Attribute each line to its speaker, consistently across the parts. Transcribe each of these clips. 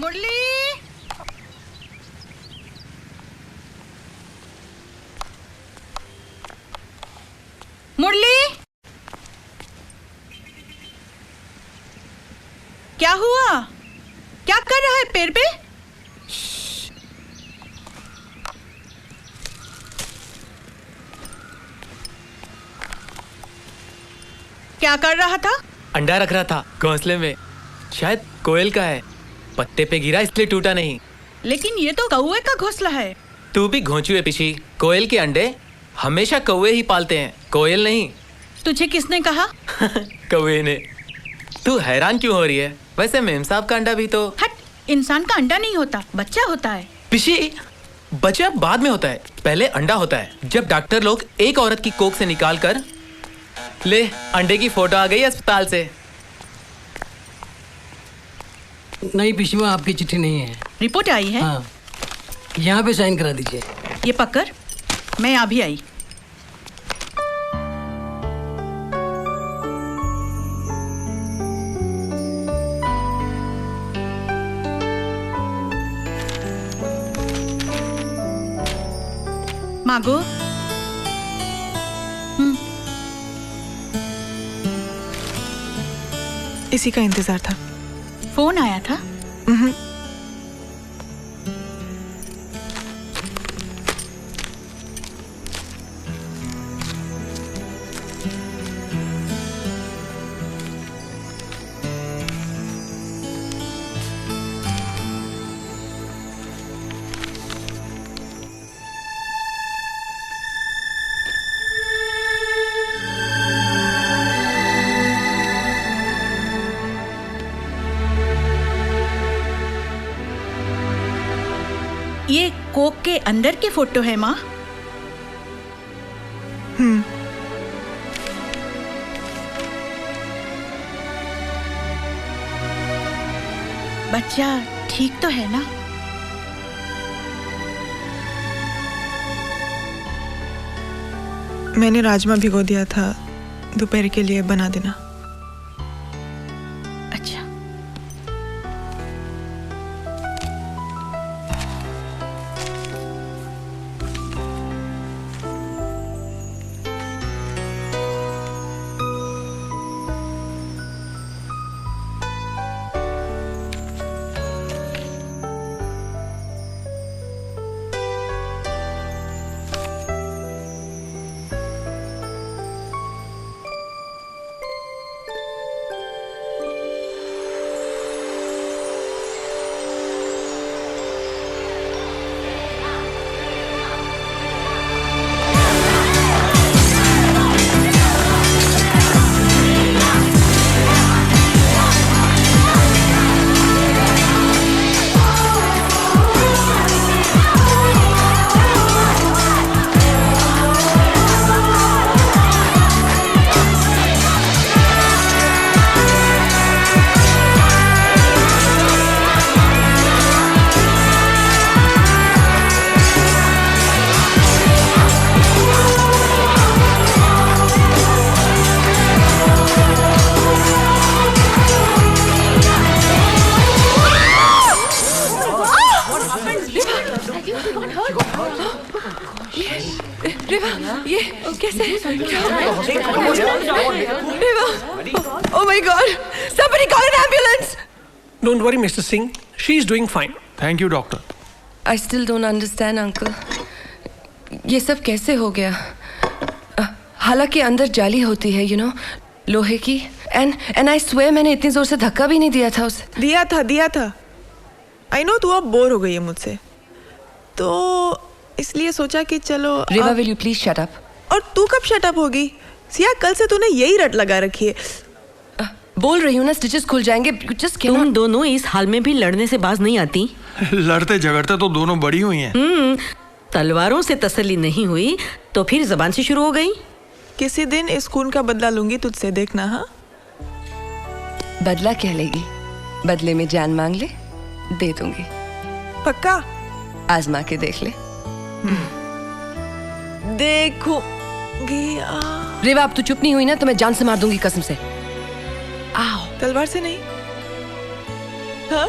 Speaker 1: मुरली, मुरली, क्या हुआ? क्या कर रहा है पैर पे? क्या कर रहा था?
Speaker 2: अंडा रख रहा था घोंसले में। शायद कोयल का है, पत्ते पे गिरा इसलिए टूटा नहीं।
Speaker 1: लेकिन ये तो कौवे का घोंसला है।
Speaker 2: तू भी घोंचू है पिछी। कोयल के अंडे हमेशा कौवे ही पालते हैं, कोयल नहीं।
Speaker 1: तुझे किसने कहा?
Speaker 2: कौवे ने। तू हैरान क्यों हो रही है? वैसे मेम साहब का अंडा भी तो।
Speaker 1: हट, इंसान का अंडा नहीं होता, बच्चा होता है।
Speaker 2: पिछी, बच्चा बाद में होता है, पहले अंडा होता है। जब डॉक्टर लोग एक औरत की कोख से निकाल कर ले, अंडे की फोटो आ गई अस्पताल से।
Speaker 3: नहीं पिछुआ, आपकी चिट्ठी नहीं है।
Speaker 1: रिपोर्ट आई है?
Speaker 3: हाँ, यहाँ पे साइन करा दीजिए।
Speaker 1: ये पकड़, मैं अभी आई। मांगो।
Speaker 4: इसी का इंतजार था।
Speaker 1: फोन आया था? ये कोक के अंदर के फोटो है माँ? बच्चा ठीक तो है ना?
Speaker 4: मैंने राजमा भिगो दिया था, दोपहर के लिए बना देना।
Speaker 1: अच्छा।
Speaker 5: ये कैसे? Oh my God! Somebody call an ambulance!
Speaker 6: Don't worry, Mr. Singh. She is doing fine.
Speaker 7: Thank you, doctor.
Speaker 5: I still don't understand, uncle. ये सब कैसे हो गया? हालांकि अंदर जाली होती है, you know, लोहे की. And I swear मैंने इतनी जोर से धक्का भी नहीं दिया था उसे.
Speaker 4: दिया था. I know तू अब बोर हो गई है मुझसे, तो इसलिए सोचा कि चलो।
Speaker 5: रेवा, will you please shut up?
Speaker 4: और तू कब शट अप होगी? सिया, कल से तूने यही रट लगा रखी है।
Speaker 5: बोल रही हूँ ना, स्टिचेस खुल जाएंगे।
Speaker 8: तुम दोनों इस हाल में भी लड़ने से बाज नहीं आती।
Speaker 7: लड़ते झगड़ते तो दोनों बड़ी हुई हैं।
Speaker 8: तलवारों से तसल्ली नहीं हुई तो फिर जबान से शुरू हो गई।
Speaker 4: किसी दिन इस खून का बदला लूंगी तुझसे, देखना। हाँ,
Speaker 5: बदला क्या लेगी? बदले में जान मांग ले, दे दूंगी।
Speaker 4: पक्का?
Speaker 5: आजमा के देख ले।
Speaker 4: देखूंगी।
Speaker 5: रेवा, अब तू चुप नहीं हुई ना तो मैं जान से मार दूंगी, कसम से।
Speaker 4: तलवार से नहीं। हाँ?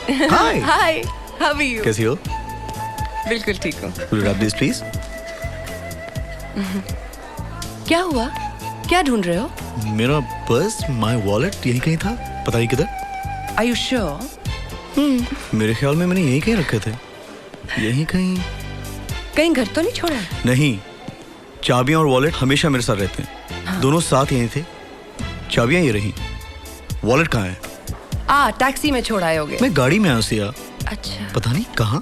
Speaker 9: हाय
Speaker 5: हाय, हाउ आर यू?
Speaker 9: कैसी हो?
Speaker 5: बिल्कुल ठीक हूँ।
Speaker 9: Will you grab this please?
Speaker 5: क्या हुआ? क्या ढूंढ रहे हो?
Speaker 9: मेरा पर्स, माय वॉलेट यहीं कहीं था, पता नहीं किधर।
Speaker 5: Are you sure?
Speaker 9: मेरे ख्याल में मैंने यहीं कहीं रखे थे, यहीं कहीं।
Speaker 5: कहीं घर तो नहीं छोड़ा है?
Speaker 9: नहीं, चाबियां और वॉलेट हमेशा मेरे साथ रहते हैं।
Speaker 5: हाँ।
Speaker 9: दोनों साथ यहीं थे, चाबियां ये रही, वॉलेट कहाँ है?
Speaker 5: टैक्सी में छोड़ आए होगे।
Speaker 9: मैं गाड़ी में आया सिया,
Speaker 5: अच्छा,
Speaker 9: पता नहीं कहाँ।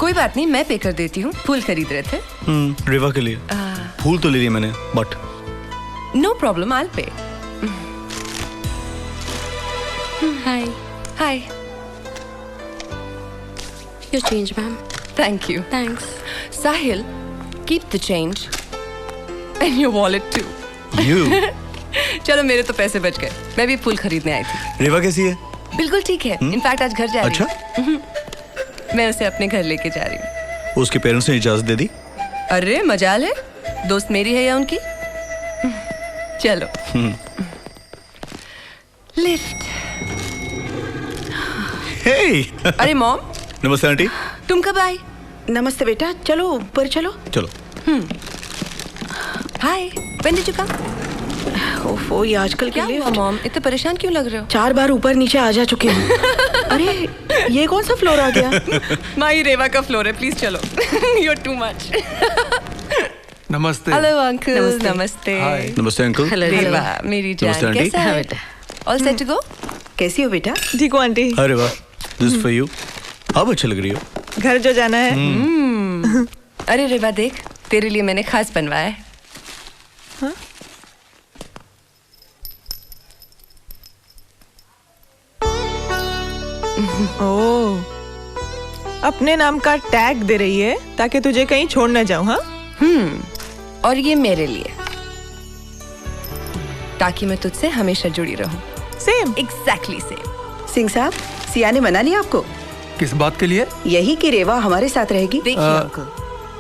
Speaker 5: कोई बात नहीं, मैं पे कर देती हूँ। फूल खरीद रहे थे?
Speaker 9: रेवा के लिए फूल तो ले लिए मैंने, but
Speaker 5: no problem, I pay. Hi hi.
Speaker 10: Your change, ma'am.
Speaker 5: Thank you.
Speaker 10: Thanks.
Speaker 5: Sahil, keep the change and your wallet too.
Speaker 9: You.
Speaker 5: चलो, मेरे तो पैसे बच गए। मैं भी फूल खरीदने आई थी।
Speaker 9: रेवा कैसी है?
Speaker 5: बिल्कुल ठीक है। इनफैक्ट आज घर जा रही
Speaker 9: अच्छा?
Speaker 5: हूँ। मैं उसे अपने घर लेके जा रही हूँ।
Speaker 9: उसके पेरेंट्स ने इजाजत दे दी?
Speaker 5: अरे मजाल है, दोस्त मेरी है या उनकी? चलो। लिफ्ट।
Speaker 9: हे।
Speaker 5: अरे मॉम।
Speaker 9: नमस्ते आंटी।
Speaker 5: तुम कब आई?
Speaker 8: नमस्ते बेटा, चलो ऊपर चलो।
Speaker 9: चलो।
Speaker 5: हाय, when did you come?
Speaker 8: ओफो, ये आजकल
Speaker 5: क्या हुआ मॉम? इतने परेशान क्यों लग रहे हो?
Speaker 8: 4 बार ऊपर नीचे आ जा चुके हूँ। अरे ये कौन सा फ्लोर आ गया?
Speaker 5: माई रेवा का फ्लोर है, प्लीज चलो। You're too much.
Speaker 7: नमस्ते।
Speaker 5: Hello uncle.
Speaker 8: नमस्ते।
Speaker 5: नमस्ते।
Speaker 7: हाय।
Speaker 9: नमस्ते अंकल।
Speaker 8: हेलो
Speaker 5: रेवा मेरी
Speaker 9: नमस्ते
Speaker 5: जान,
Speaker 9: आंटी।
Speaker 5: कैसा
Speaker 8: हाँ
Speaker 5: है?
Speaker 8: बेटा,
Speaker 5: ऑल सेट टू गो?
Speaker 8: कैसी हो बेटा?
Speaker 4: ठीक हो आंटी?
Speaker 9: अरे वाह, दिस फॉर यू। अब अच्छा लग रही हो।
Speaker 4: घर जो जाना है।
Speaker 5: अरे रेवा देख, तेरे लिए मैंने खास बनवाया है।
Speaker 4: हाँ? ओह, अपने नाम का टैग दे रही है ताकि तुझे कहीं छोड़ ना जाऊं। हाँ,
Speaker 5: और ये मेरे लिए, ताकि मैं तुझसे हमेशा जुड़ी रहूं।
Speaker 4: सेम।
Speaker 5: Exactly same.
Speaker 8: सिंह साहब, सिया ने मना लिया आपको?
Speaker 7: किस बात के लिए?
Speaker 8: यही कि रेवा हमारे साथ रहेगी।
Speaker 5: देखिए अंकल,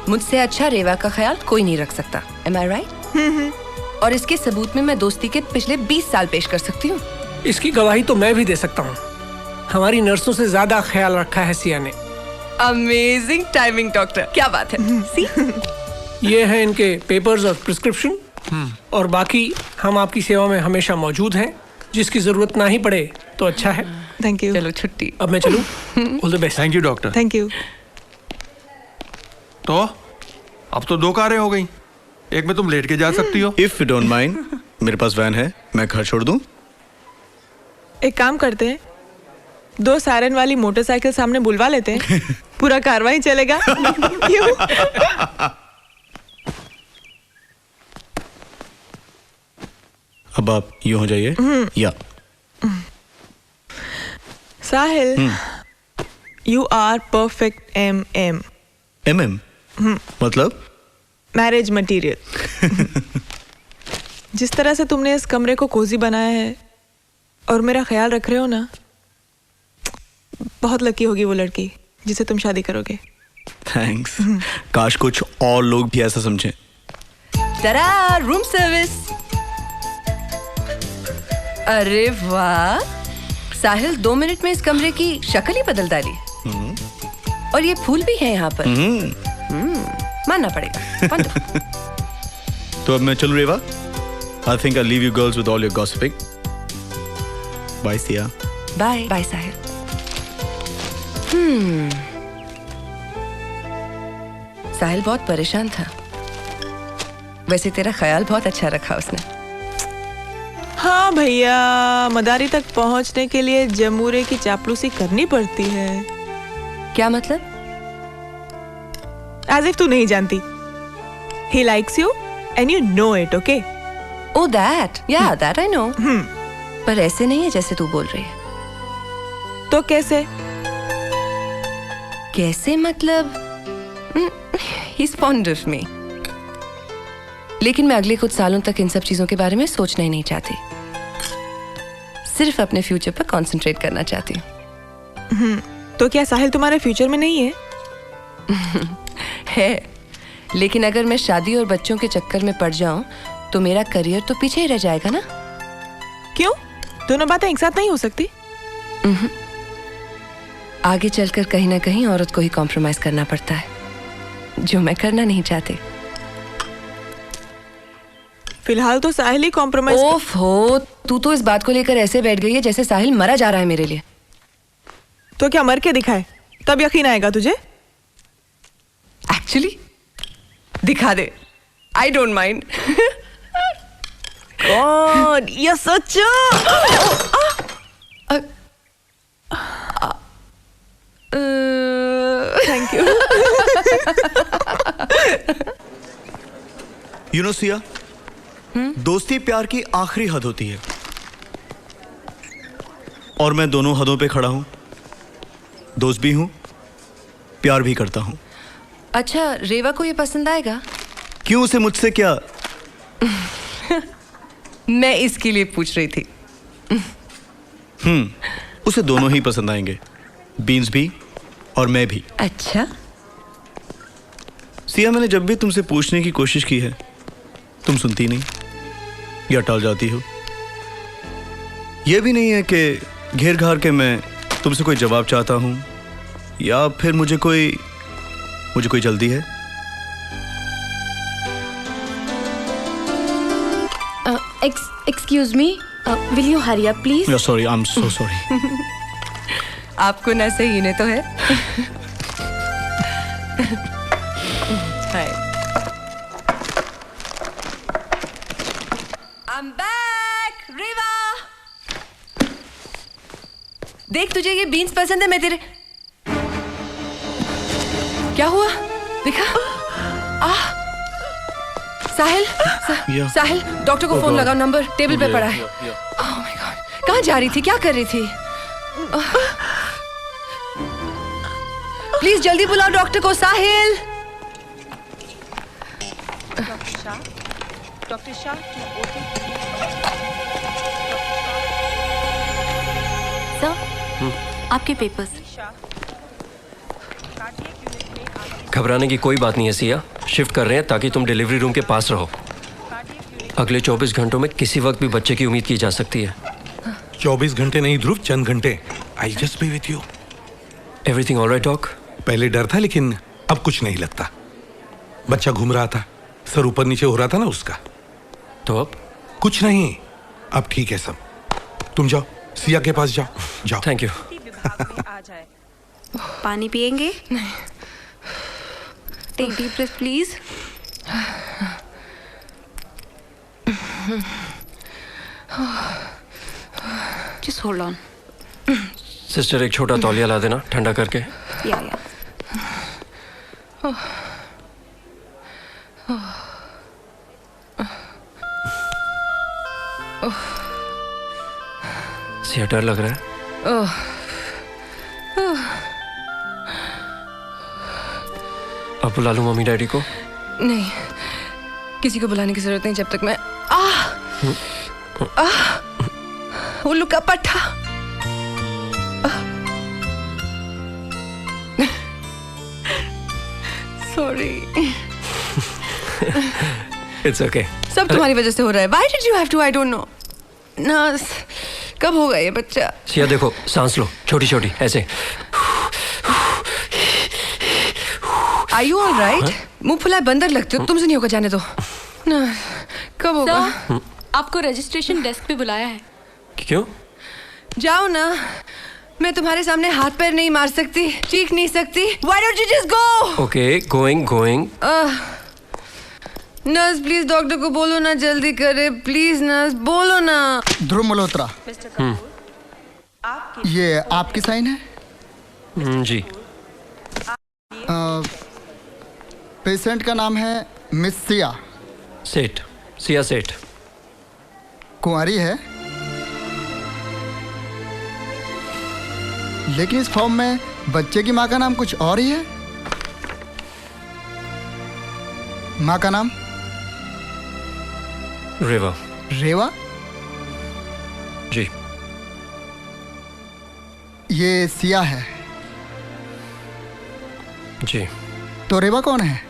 Speaker 5: मुझसे अच्छा रेवा का ख्याल कोई नहीं रख सकता। Am I right? और इसके सबूत में मैं दोस्ती के पिछले 20 साल पेश कर सकती हूँ।
Speaker 6: इसकी गवाही तो मैं भी दे सकता हूँ। हमारी नर्सों से ज्यादा ख्याल रखा है सिया ने।
Speaker 5: अमेजिंग टाइमिंग डॉक्टर, क्या बात है। सी,
Speaker 6: ये है इनके पेपर्स और प्रिस्क्रिप्शन, और बाकी हम आपकी सेवा में हमेशा मौजूद हैं। जिसकी जरूरत ना ही पड़े तो अच्छा है।
Speaker 4: Thank you.
Speaker 5: चलो छुट्टी।
Speaker 6: अब मैं चलूं? All the best.
Speaker 7: Thank you doctor.
Speaker 4: Thank you.
Speaker 7: तो अब तो 2 कारें हो गई, एक में तुम लेट के जा सकती हो।
Speaker 9: इफ यू डोंट माइंड, मेरे पास वैन है, मैं घर छोड़ दूं?
Speaker 4: एक काम करते हैं, 2 सायरन वाली मोटरसाइकिल सामने बुलवा लेते हैं। पूरा कारवाई चलेगा। क्यों?
Speaker 9: अब आप यूं हो जाइए। या
Speaker 4: Sahil, you are perfect MM।
Speaker 9: MM मतलब?
Speaker 4: Marriage material. जिस तरह से तुमने इस कमरे को कोजी बनाया है और मेरा ख्याल रख रहे हो ना, बहुत लकी होगी वो लड़की जिसे तुम शादी करोगे।
Speaker 9: थैंक्स। काश कुछ और लोग भी ऐसा समझें।
Speaker 5: Ta-ra, room service. अरे वाह, साहिल 2 मिनट में इस कमरे की शक्ल ही बदल डाली। और ये फूल भी है यहाँ पर। मानना पड़ेगा।
Speaker 9: तो अब मैं चलूं रेवा? I think I'll leave you girls with all your gossiping. Bye Siya.
Speaker 5: Bye bye Sahil. Sahil बहुत परेशान था। वैसे तेरा ख्याल बहुत अच्छा रखा उसने।
Speaker 4: हाँ भैया, मदारी तक पहुंचने के लिए जमूरे की चापलूसी करनी पड़ती है।
Speaker 5: क्या मतलब?
Speaker 4: As if तू नहीं जानती। He likes you and you know it, okay?
Speaker 5: Oh, that. Yeah, that I know. पर ऐसे नहीं है जैसे तू बोल रही है।
Speaker 4: तो कैसे?
Speaker 5: कैसे मतलब? He's fond of me. लेकिन मैं अगले कुछ सालों तक इन सब चीजों के बारे में सोचना ही नहीं चाहती। सिर्फ अपने फ्यूचर पर कंसंट्रेट करना चाहती हूँ।
Speaker 4: तो क्या साहिल तुम्हारे फ्यूचर में नहीं है?
Speaker 5: है, लेकिन अगर मैं शादी और बच्चों के चक्कर में पड़ जाऊं तो मेरा करियर तो पीछे ही रह जाएगा ना।
Speaker 4: क्यों? दोनों बातें एक साथ नहीं हो सकती?
Speaker 5: आगे चलकर कहीं ना कहीं औरत को ही कॉम्प्रोमाइज करना पड़ता है, जो मैं करना नहीं चाहती।
Speaker 4: फिलहाल तो साहिल ही कॉम्प्रोमाइज।
Speaker 5: ओफ हो, तू तो इस बात को लेकर ऐसे बैठ गई है जैसे साहिल मरा जा रहा है मेरे लिए।
Speaker 4: तो क्या मर के दिखाए, तब यकीन आएगा तुझे?
Speaker 5: एक्चुअली दिखा दे, I don't mind.
Speaker 4: God, you such. Thank you.
Speaker 9: You know Siya, दोस्ती प्यार की आखिरी हद होती है और मैं दोनों हदों पे खड़ा हूं। दोस्त भी हूं, प्यार भी करता हूं।
Speaker 5: अच्छा, रेवा को ये पसंद आएगा?
Speaker 9: क्यों, उसे मुझसे क्या?
Speaker 5: मैं इसके लिए पूछ रही थी।
Speaker 9: उसे दोनों ही पसंद आएंगे, बीन्स भी और मैं भी।
Speaker 5: अच्छा
Speaker 9: सिया, मैंने जब भी तुमसे पूछने की कोशिश की है, तुम सुनती नहीं या टाल जाती हो। यह भी नहीं है कि घेर घार के मैं तुमसे कोई जवाब चाहता हूं या फिर मुझे कोई जल्दी है।
Speaker 8: Excuse me, will you hurry up please?
Speaker 9: Sorry, I am so sorry.
Speaker 5: आपको ना सही ने तो है। I'm back, रेवा। देख, तुझे ये बीन्स पसंद है, मैं तेरे। क्या हुआ? देखा? साहिल, साहिल, डॉक्टर को फोन लगाओ, नंबर टेबल पे पड़ा है। ओह माय गॉड, कहाँ जा रही थी, क्या कर रही थी? प्लीज जल्दी बुलाओ डॉक्टर को। साहिल,
Speaker 4: डॉक्टर शाह,
Speaker 8: सर, आपके पेपर्स।
Speaker 10: घबराने की कोई बात नहीं है सिया, शिफ्ट कर रहे हैं ताकि तुम डिलीवरी रूम के पास रहो। अगले 24 घंटों में किसी वक्त भी बच्चे की उम्मीद की जा सकती है।
Speaker 11: 24 घंटे नहीं ध्रुव, चंद घंटे। I just be with you.
Speaker 10: Everything alright doc?
Speaker 11: पहले डर था लेकिन अब कुछ नहीं लगता। बच्चा घूम रहा था, सर ऊपर नीचे हो रहा था ना उसका।
Speaker 10: तो अब
Speaker 11: कुछ नहीं, अब ठीक है सब। तुम जाओ, सिया के पास जाओ। जाओ।
Speaker 10: Thank you.
Speaker 8: पानी पिएंगे? Take deep breath please. Just hold on.
Speaker 10: Sister, एक छोटा तौलिया ला देना, ठंडा करके।
Speaker 8: या
Speaker 10: सिया, डर लग रहा है? अब बुला लूं मम्मी डैडी को?
Speaker 5: नहीं, किसी को बुलाने की जरूरत नहीं जब तक मैं उल्लू का पट्टा। सॉरी।
Speaker 10: It's okay.
Speaker 5: सब तुम्हारी वजह से हो रहा है। Why did you have to? I don't know. Nurse, कब होगा ये बच्चा?
Speaker 10: सिया देखो, सांस लो, छोटी छोटी ऐसे।
Speaker 5: Are you all right? मुंह फुलाए बंदर लगते हो, तुमसे नहीं होगा, जाने दो। कब होगा?
Speaker 8: आपको रजिस्ट्रेशन डेस्क पे बुलाया है।
Speaker 10: क्यों?
Speaker 5: जाओ ना, मैं तुम्हारे सामने हाथ पैर नहीं मार सकती, चीख नहीं सकती। Why don't you just go?
Speaker 10: Okay, going.
Speaker 5: Nurse please doctor को बोलो ना, जल्दी करे प्लीज। नर्स बोलो ना।
Speaker 12: ध्रुव मल्होत्रा, ये आपकी साइन है?
Speaker 10: जी।
Speaker 12: पेशेंट का नाम है मिस सिया
Speaker 10: सेठ। सिया सेठ।
Speaker 12: कुंवारी है, लेकिन इस फॉर्म में बच्चे की माँ का नाम कुछ और ही है। माँ का नाम?
Speaker 10: रेवा।
Speaker 12: रेवा?
Speaker 10: जी।
Speaker 12: ये सिया है।
Speaker 10: जी।
Speaker 12: तो रेवा कौन है?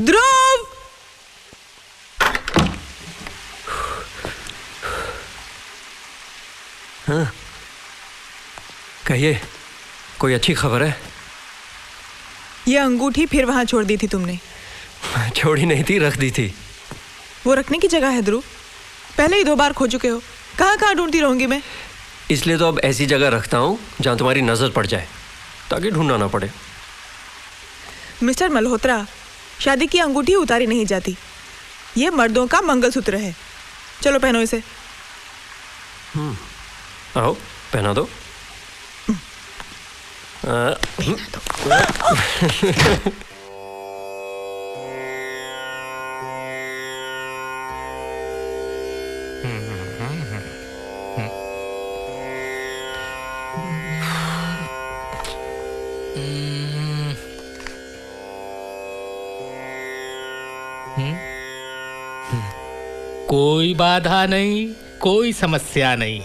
Speaker 4: ध्रुव!
Speaker 10: हाँ, कहिए, कोई अच्छी खबर है?
Speaker 4: ये अंगूठी फिर वहां छोड़ दी थी तुमने।
Speaker 10: छोड़ी नहीं थी, रख दी थी।
Speaker 4: वो रखने की जगह है ध्रुव। पहले ही 2 बार खो चुके हो। कहाँ कहाँ ढूंढती रहूंगी मैं।
Speaker 10: इसलिए तो अब ऐसी जगह रखता हूँ जहाँ तुम्हारी नजर पड़ जाए, ताकि ढूंढना ना पड़े।
Speaker 4: मिस्टर मल्होत्रा, शादी की अंगूठी उतारी नहीं जाती। ये मर्दों का मंगलसूत्र है। चलो पहनो इसे।
Speaker 10: आओ, पहना दो।
Speaker 13: कोई बाधा नहीं, कोई समस्या नहीं,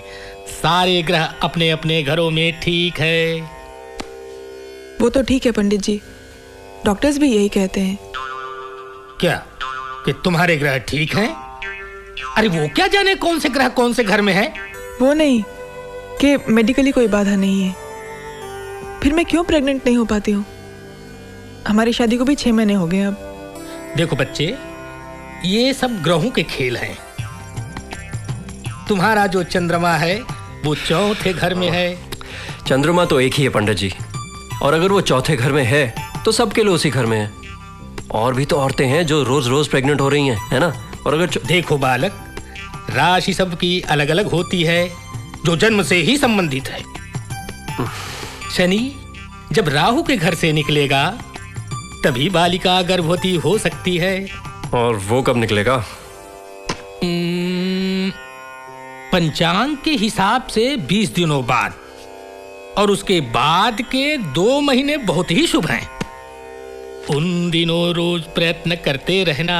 Speaker 13: सारे ग्रह अपने अपने घरों में ठीक है।
Speaker 4: वो तो ठीक है पंडित जी, डॉक्टर्स भी यही कहते हैं।
Speaker 13: क्या कि तुम्हारे ग्रह ठीक हैं? अरे वो क्या जाने कौन से ग्रह कौन से घर में है?
Speaker 4: वो नहीं कि मेडिकली कोई बाधा नहीं है। फिर मैं क्यों प्रेग्नेंट नहीं हो पाती हूँ? हमारी शादी को भी 6 महीने हो गए अब।
Speaker 13: देखो बच्चे, ये सब ग्रहों के खेल हैं। तुम्हारा जो चंद्रमा है वो 4थे घर में है।
Speaker 10: चंद्रमा तो एक ही है पंडित जी, और अगर वो 4थे घर में है तो सबके लिए उसी घर में है। और भी तो औरतें हैं जो रोज रोज प्रेग्नेंट हो रही हैं, है ना? और अगर
Speaker 13: देखो बालक, राशि सबकी अलग अलग होती है, जो जन्म से ही संबंधित है। शनि जब राहु के घर से निकलेगा तभी बालिका गर्भवती हो सकती है।
Speaker 10: और वो कब निकलेगा?
Speaker 13: पंचांग के हिसाब से 20 दिनों बाद, और उसके बाद के 2 महीने बहुत ही शुभ हैं। उन दिनों रोज प्रयत्न करते रहना,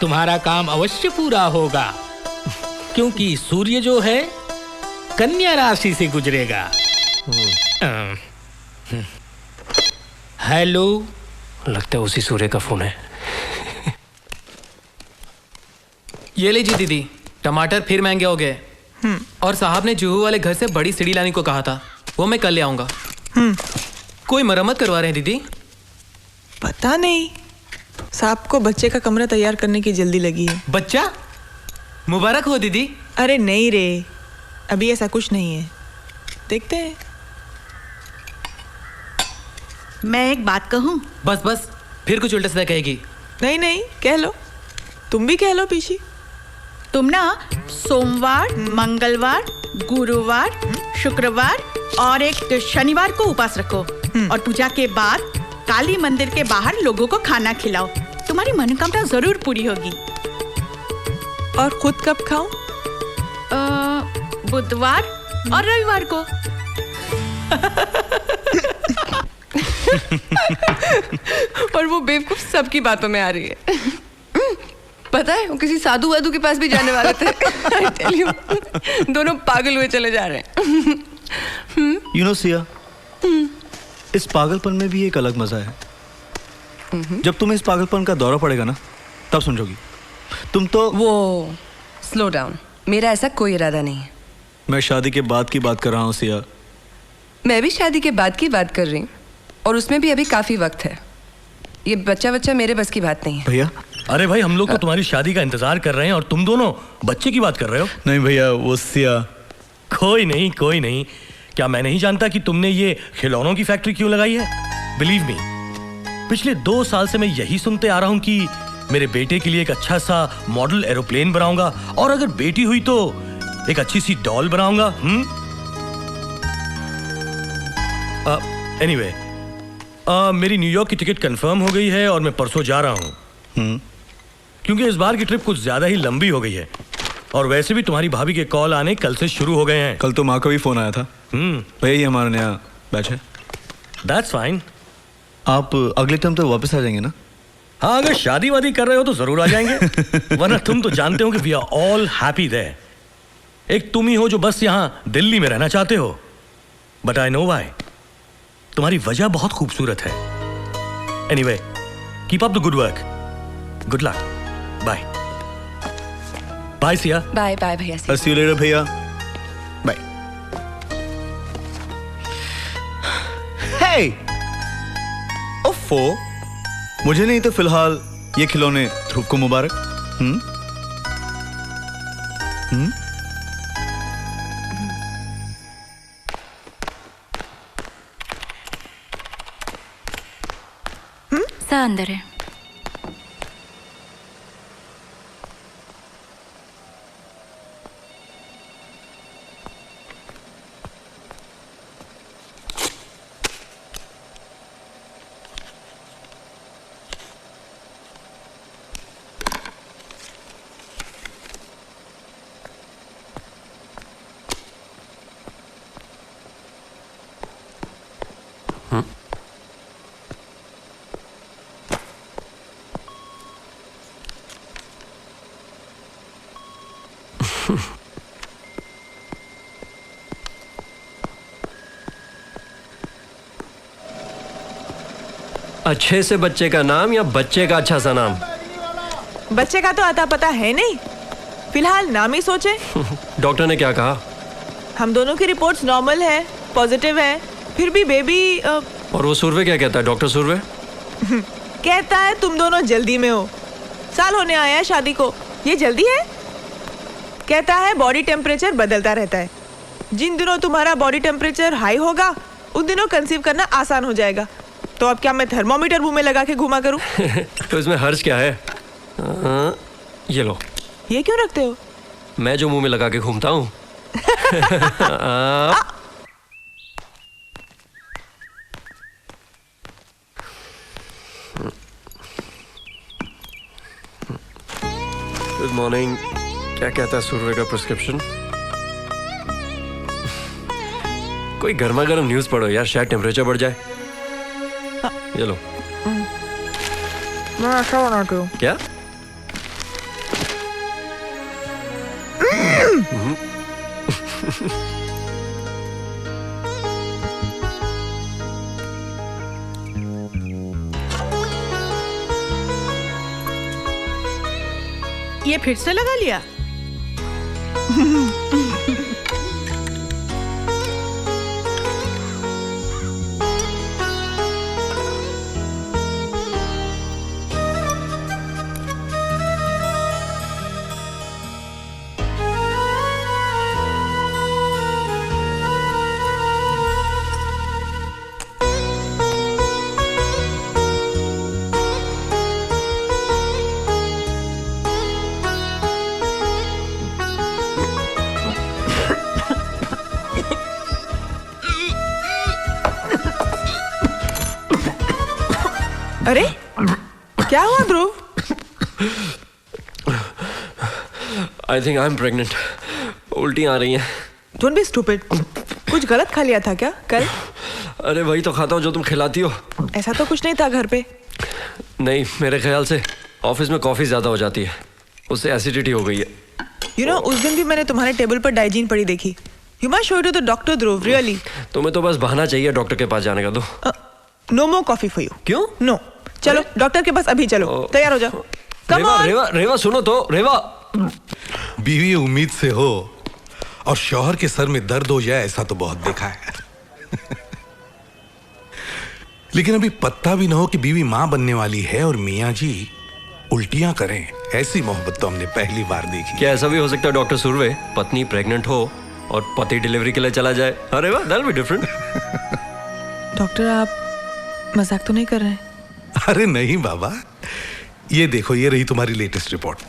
Speaker 13: तुम्हारा काम अवश्य पूरा होगा, क्योंकि सूर्य जो है कन्या राशि से गुजरेगा। हेलो,
Speaker 10: लगता है उसी सूर्य का फोन है।
Speaker 2: ये लीजिए दीदी, टमाटर फिर महंगे हो गए। और साहब ने जुहू वाले घर से बड़ी सीढ़ी लाने को कहा था, वो मैं कल ले आऊंगा। कोई मरम्मत करवा रहे हैं दीदी?
Speaker 4: पता नहीं, साहब को बच्चे का कमरा तैयार करने की जल्दी लगी है।
Speaker 2: बच्चा? मुबारक हो दीदी।
Speaker 4: अरे नहीं रे, अभी ऐसा कुछ नहीं है, देखते हैं।
Speaker 1: मैं एक बात कहूँ?
Speaker 2: बस बस, फिर कुछ उल्टा सीधा कहेगी।
Speaker 4: नहीं नहीं, कह लो, तुम भी कह लो पीछी।
Speaker 1: तुम ना सोमवार, मंगलवार, गुरुवार, शुक्रवार और एक शनिवार को उपवास रखो, और पूजा के बाद काली मंदिर के बाहर लोगों को खाना खिलाओ। तुम्हारी मनोकामना जरूर पूरी होगी।
Speaker 4: और खुद कब खाऊं?
Speaker 1: बुधवार और रविवार को।
Speaker 5: और वो बेवकूफ सबकी बातों में आ रही है। पता है, वो किसी साधु वाधु के पास भी जाने वाले थे। I tell you, दोनों पागल हुए चले जा रहे हैं।
Speaker 9: You know, सिया, इस पागलपन में भी एक अलग मजा है। जब तुम्हें इस पागलपन का दौरा पड़ेगा ना, तब समझोगी। तुम तो
Speaker 5: वो स्लो डाउन, मेरा ऐसा कोई इरादा नहीं है।
Speaker 9: मैं शादी के बाद की बात कर रहा हूँ सिया।
Speaker 5: मैं भी शादी के बाद की बात कर रही हूँ, और उसमें भी अभी काफी वक्त है। ये बच्चा मेरे बस की बात नहीं है।
Speaker 9: भैया,
Speaker 14: अरे भाई, हम लोग तो तुम्हारी शादी का इंतजार कर रहे हैं और तुम दोनों बच्चे की बात कर रहे हो।
Speaker 9: नहीं भैया, वो सिया।
Speaker 14: कोई नहीं, कोई नहीं। क्या मैं नहीं जानता कि तुमने ये खिलौनों की फैक्ट्री क्यों लगाई है? बिलीव मी, पिछले 2 साल से मैं यही सुनते आ रहा हूं कि मेरे बेटे के लिए एक अच्छा सा मॉडल एरोप्लेन बनाऊंगा, और अगर बेटी हुई तो एक अच्छी सी डॉल बनाऊंगा। एनीवे, मेरी न्यूयॉर्क की टिकट कंफर्म हो गई है और मैं परसों जा रहा हूं। क्योंकि इस बार की ट्रिप कुछ ज्यादा ही लंबी हो गई है, और वैसे भी तुम्हारी भाभी के कॉल आने कल से शुरू हो गए हैं।
Speaker 9: कल तो माँ का भी फोन आया था। भैया, ये हमारा नया बैच है।
Speaker 14: That's fine.
Speaker 9: आप अगले टर्म तो वापस आ जाएंगे ना?
Speaker 14: हाँ, अगर शादी वादी कर रहे हो तो जरूर आ जाएंगे। वरना तुम तो जानते हो कि we are all happy there. एक तुम ही हो जो बस यहाँ दिल्ली में रहना चाहते हो। But I know why. तुम्हारी वजह बहुत खूबसूरत है। Anyway, keep up the good work. Good luck, bye bye Siya.
Speaker 5: Bye bye भैया सिया।
Speaker 9: See you later भैया, बाय। Hey! ओफो, मुझे नहीं तो फिलहाल ये खिलौने ध्रुव को मुबारक।
Speaker 15: सा अंदर है।
Speaker 10: अच्छे से बच्चे का नाम या बच्चे का अच्छा सा नाम?
Speaker 4: बच्चे का तो आता पता है नहीं, फिलहाल नाम ही सोचे।
Speaker 10: डॉक्टर ने क्या कहा?
Speaker 4: हम दोनों की रिपोर्ट्स नॉर्मल है, पॉजिटिव है, फिर भी बेबी
Speaker 10: और वो सुरवे क्या कहता है, डॉक्टर सुरवे?
Speaker 4: कहता है तुम दोनों जल्दी में हो, साल होने आया है शादी को, ये जल्दी है? कहता है बॉडी टेम्परेचर बदलता रहता है, जिन दिनों तुम्हारा बॉडी टेम्परेचर हाई होगा उन दिनों कंसीव करना आसान हो जाएगा। तो अब क्या मैं थर्मोमीटर मुंह में लगा के घुमा करूं?
Speaker 10: तो इसमें हर्ज क्या है? ये लो।
Speaker 4: ये क्यों रखते हो?
Speaker 10: मैं जो मुंह में लगा के घूमता हूँ। Good morning. क्या कहता है सुरवे का प्रिस्क्रिप्शन? कोई गर्मा गर्म न्यूज पढ़ो यार, शायद टेम्परेचर बढ़ जाए। ये लो।
Speaker 4: मैं ऐसा बनाती हूँ।
Speaker 10: क्या?
Speaker 1: ये फिर से लगा लिया?
Speaker 4: अरे क्या हुआ ध्रुव?
Speaker 10: I think I'm pregnant. उल्टी आ रही हैं।
Speaker 4: Don't be stupid. कुछ गलत खा लिया था क्या कल?
Speaker 10: अरे वही तो खाता हूँ जो तुम खिलाती हो।
Speaker 4: ऐसा तो कुछ नहीं था घर पे।
Speaker 10: नहीं, मेरे ख्याल से ऑफिस में कॉफी ज्यादा हो जाती है, उससे एसिडिटी हो गई है।
Speaker 4: You know, उस दिन भी मैंने तुम्हारे टेबल पर डाइजीन पड़ी देखी। You must show it to the doctor, Dhruv, really.
Speaker 10: तुम्हें तो बस बहाना चाहिए डॉक्टर के पास जाने का। दो।
Speaker 4: No more coffee for you.
Speaker 10: क्यों?
Speaker 4: No. चलो डॉक्टर के पास अभी चलो, तैयार हो जाओ।
Speaker 10: रेवा सुनो तो, रेवा।
Speaker 11: बीवी उम्मीद से हो और शौहर के सर में दर्द हो जाए, ऐसा तो बहुत देखा है। लेकिन अभी पत्ता भी ना हो कि बीवी मां बनने वाली है और मियां जी उल्टियां करें, ऐसी मोहब्बत तो हमने पहली बार देखी।
Speaker 10: क्या ऐसा भी हो सकता है डॉक्टर सुरवे, पत्नी प्रेग्नेंट हो और पति डिलीवरी के लिए चला जाए? अरे वाह, that will be different.
Speaker 4: Doctor आप मजाक तो नहीं कर रहे हैं?
Speaker 11: अरे नहीं बाबा, ये देखो, ये रही तुम्हारी लेटेस्ट रिपोर्ट।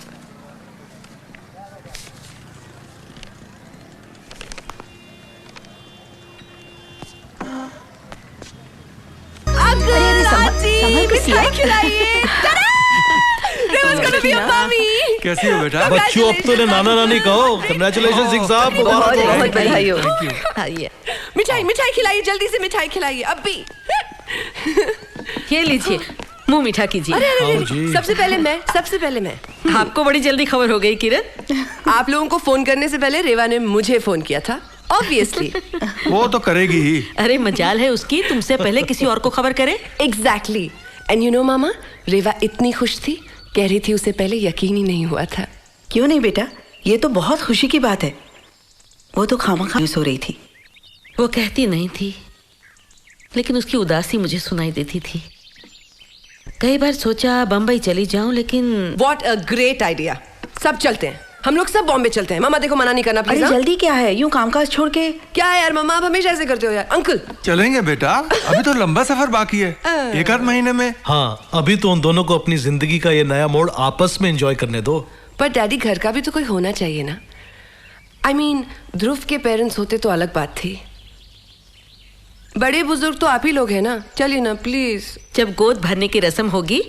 Speaker 7: कैसी हो बेटा?
Speaker 14: बच्चों अब तो नाना नानी कहो। कांग्रेचुलेशंस सिंह साहब,
Speaker 5: बहुत बधाई हो। मिठाई मिठाई खिलाइए, जल्दी से मिठाई खिलाइए अभी।
Speaker 8: ये लीजिए, मुंह मीठा कीजिए।
Speaker 5: अरे सबसे पहले मैं।
Speaker 8: आपको बड़ी जल्दी खबर हो गई किरण।
Speaker 5: आप लोगों को फोन करने से पहले रेवा ने मुझे फोन किया था, ऑब्वियसली।
Speaker 7: वो तो करेगी ही।
Speaker 8: अरे मजाल है उसकी, तुमसे पहले किसी और को खबर करे।
Speaker 5: एग्जैक्टली। एंड यू नो मामा, रेवा इतनी खुश थी कह रही थी उसे पहले यकीन ही नहीं हुआ था।
Speaker 8: क्यों नहीं बेटा, ये तो बहुत खुशी की बात है। वो तो खामखा सो रही थी।
Speaker 15: वो कहती नहीं थी, लेकिन उसकी उदासी मुझे सुनाई देती थी। कई बार सोचा बम्बई चली जाऊं, लेकिन
Speaker 5: What a great idea! सब चलते हैं, हम लोग सब बॉम्बे चलते हैं। मामा देखो, मना नहीं करना प्लीज।
Speaker 8: अरे जल्दी क्या है, यूं कामकाज छोड़ के?
Speaker 5: क्या है यार मामा, आप हमेशा ऐसे करते हो यार। अंकल
Speaker 7: चलेंगे बेटा, अभी तो लंबा सफर बाकी है, एक आध महीने में।
Speaker 14: हाँ, अभी तो उन दोनों को अपनी जिंदगी का ये नया मोड़ आपस में एंजॉय करने दो।
Speaker 5: पर डैडी, घर का भी तो कोई होना चाहिए ना। I mean, ध्रुव के पेरेंट्स होते तो अलग बात थी। बड़े बुजुर्ग तो आप ही लोग हैं ना, चलिए ना प्लीज।
Speaker 15: जब गोद भरने की रस्म होगी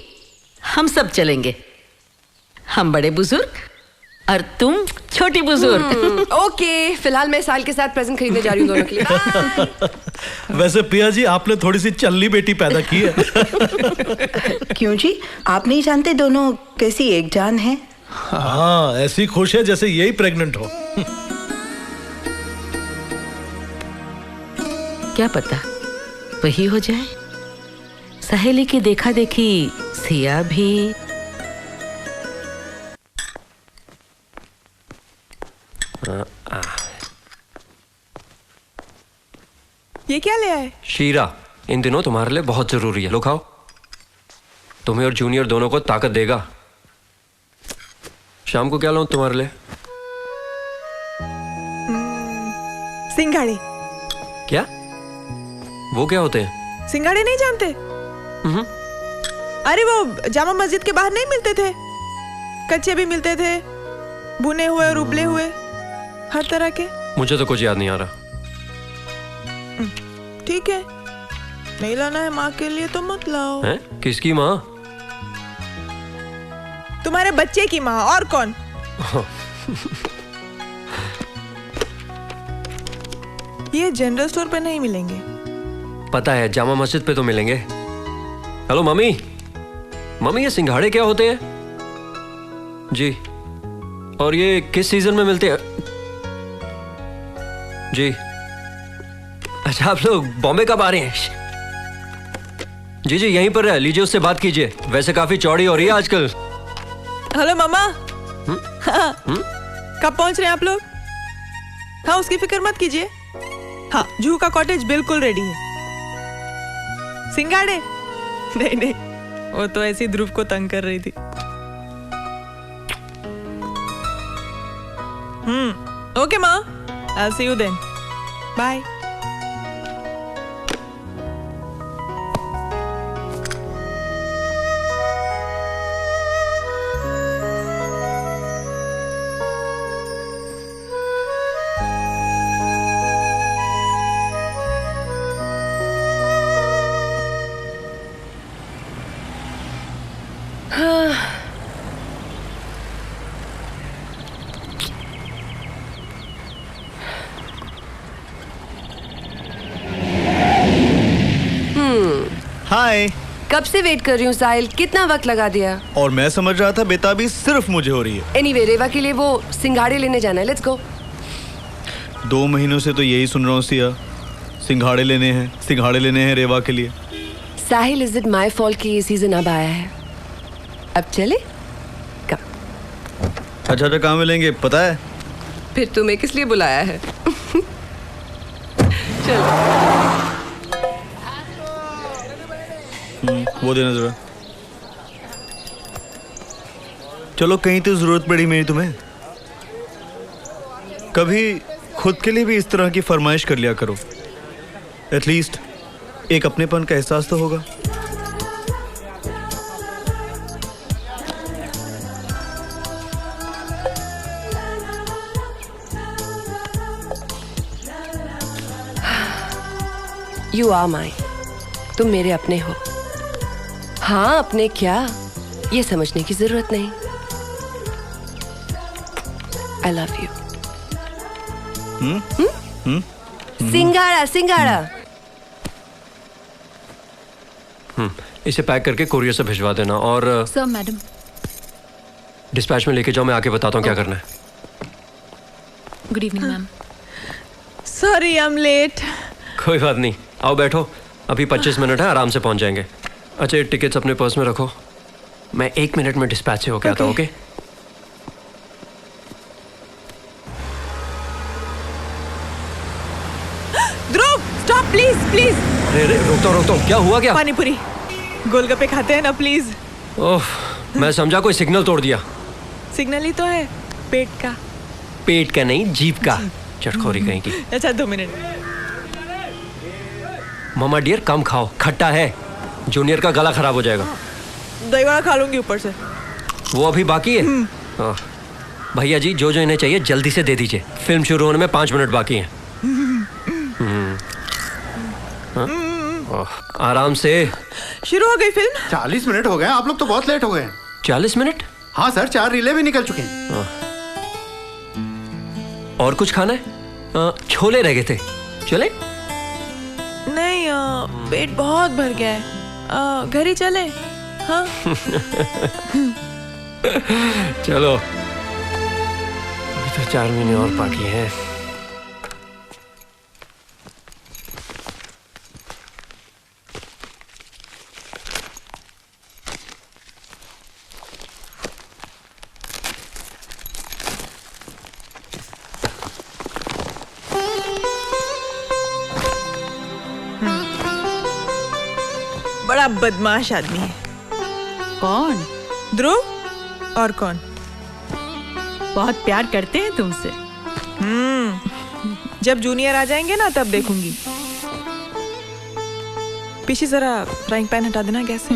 Speaker 15: हम सब चलेंगे। हम बड़े बुजुर्ग और तुम छोटी बुजुर्ग।
Speaker 5: ओके, फिलहाल मैं साल के साथ प्रेजेंट खरीदने जा रही हूँ दोनों के लिए।
Speaker 14: वैसे पिया जी, आपने थोड़ी सी चल्ली बेटी पैदा की है।
Speaker 8: क्यों जी, आप नहीं जानते दोनों कैसी एक जान है?
Speaker 14: हाँ, ऐसी खुश है जैसे यही प्रेग्नेंट हो।
Speaker 15: क्या पता वही हो जाए। सहेली की देखा देखी सिया भी।
Speaker 4: ये क्या ले आए?
Speaker 10: शीरा इन दिनों तुम्हारे लिए बहुत जरूरी है, लो खाओ। तुम्हें और जूनियर दोनों को ताकत देगा। शाम को क्या लाऊं तुम्हारे लिए?
Speaker 4: सिंघाड़े।
Speaker 10: क्या? वो क्या होते हैं?
Speaker 4: सिंघाड़े नहीं जानते? अरे वो जामा मस्जिद के बाहर नहीं मिलते थे? कच्चे भी मिलते थे, भुने हुए और उबले हुए, हर तरह के।
Speaker 10: मुझे तो कुछ याद नहीं आ रहा।
Speaker 4: ठीक है, नहीं लाना है माँ के लिए तो मत लाओ।
Speaker 10: हैं? किसकी माँ?
Speaker 4: तुम्हारे बच्चे की माँ, और कौन? ये जनरल स्टोर पे नहीं मिलेंगे।
Speaker 10: पता है, जामा मस्जिद पे तो मिलेंगे। हेलो मम्मी, मम्मी ये सिंघाड़े क्या होते हैं? जी, और ये किस सीजन में मिलते हैं? जी, अच्छा आप लोग बॉम्बे कब आ रहे हैं? जी जी यहीं पर है, लीजिए उससे बात कीजिए। वैसे काफी चौड़ी हो रही है आजकल।
Speaker 4: हेलो मामा। हाँ। कब पहुंच रहे हैं आप लोग? हाँ, उसकी फिक्र मत कीजिए। हाँ, जूहू का कॉटेज बिल्कुल रेडी है। सिंघाड़े? नहीं नहीं, वो तो ऐसी ध्रुव को तंग कर रही थी। ओके माँ, I'll see you then. Bye.
Speaker 9: हाय।
Speaker 5: कब से वेट कर रही हूँ साहिल, कितना वक्त लगा दिया।
Speaker 9: और मैं समझ रहा था बेताबी सिर्फ मुझे हो रही है।
Speaker 5: एनीवे, रेवा के लिए वो सिंघाड़े लेने जाना है, लेट्स गो।
Speaker 9: 2 महीनों से तो यही सुन रहा हूँ सिया, सिंघाड़े लेने हैं रेवा के लिए।
Speaker 5: साहिल, इज इट माई फॉल्ट कि ये सीजन अब आया है? अब चले?
Speaker 9: अच्छा कहाँ मिलेंगे पता है?
Speaker 5: फिर तुम्हें किस लिए बुलाया है? चलो।
Speaker 9: वो देना जरा। चलो, कहीं तो जरूरत पड़ी मेरी तुम्हें। कभी खुद के लिए भी इस तरह की फरमाइश कर लिया करो। एटलीस्ट एक अपनेपन का एहसास तो होगा।
Speaker 5: You are mine. तुम मेरे अपने हो। हाँ, अपने क्या, ये समझने की जरूरत नहीं। I love you. सिंघाड़ा सिंघाड़ा।
Speaker 10: इसे पैक करके कोरियर से भिजवा देना और
Speaker 16: सर मैडम
Speaker 10: डिस्पैच में लेके जाओ। मैं आके बताता हूँ क्या करना है।
Speaker 16: Good evening ma'am.
Speaker 4: Sorry I am late.
Speaker 10: कोई बात नहीं, आओ बैठो। अभी 25 मिनट है, आराम से पहुंच जाएंगे। अच्छा, ये टिकट्स अपने पर्स में रखो। मैं 1 मिनट में डिस्पैच से होके आता हूँ, okay?
Speaker 4: Dhruv stop please please.
Speaker 10: अरे रोकता हूँ, क्या हुआ क्या?
Speaker 4: पानी पूरी गोलगप्पे खाते हैं ना प्लीज।
Speaker 10: ओह, मैं समझा कोई सिग्नल तोड़ दिया।
Speaker 4: सिग्नल ही तो है, पेट का।
Speaker 10: पेट का नहीं, जीभ का। चटखोरी कहीं की।
Speaker 4: अच्छा 2 मिनट।
Speaker 10: मामा डियर कम खाओ, खट्टा है। जूनियर का गला खराब हो जाएगा।
Speaker 4: दही वड़ा खा लूंगी ऊपर से।
Speaker 10: वो अभी बाकी है। भैया जी जो इन्हें चाहिए जल्दी से दे दीजिए। फिल्म शुरू होने में 5 मिनट बाकी हैं। आराम से।
Speaker 4: शुरू हो गई फिल्म?
Speaker 12: 40 मिनट हो गए, आप लोग तो बहुत लेट हो गए।
Speaker 10: 40 मिनट?
Speaker 12: हाँ सर, 4 रीले भी निकल चुके हैं।
Speaker 10: और कुछ खाना है? छोले रह गए थे, चले?
Speaker 4: नहीं, पेट बहुत भर गया है। घर ही चले? हाँ।
Speaker 10: चलो, अभी तो 4 महीने और बाकी हैं।
Speaker 4: बड़ा बदमाश आदमी है।
Speaker 1: कौन?
Speaker 4: ध्रुव। और कौन?
Speaker 1: बहुत प्यार करते हैं तुमसे।
Speaker 4: जब जूनियर आ जाएंगे ना तब देखूंगी। पीछे जरा फ्राइंग पैन हटा देना गैस से।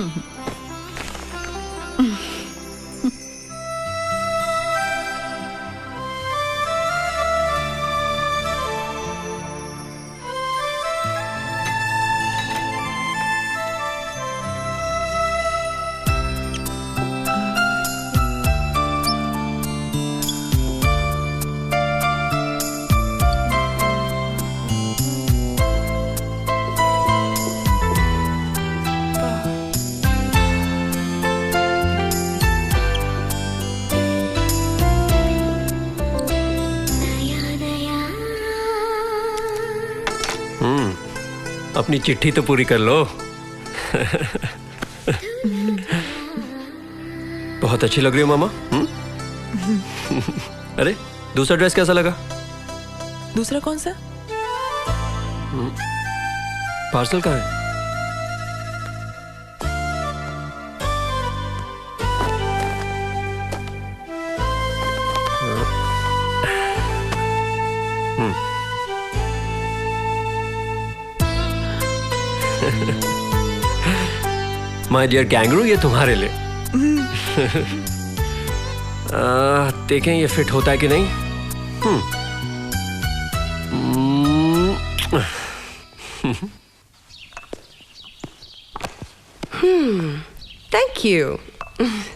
Speaker 10: अपनी चिट्ठी तो पूरी कर लो। बहुत अच्छी लग रही हो मामा। अरे दूसरा ड्रेस कैसा लगा?
Speaker 4: दूसरा कौन सा?
Speaker 10: पार्सल कहाँ है? माय डियर कैंगरू, ये तुम्हारे लिए। देखें ये फिट होता है कि नहीं।
Speaker 5: Thank you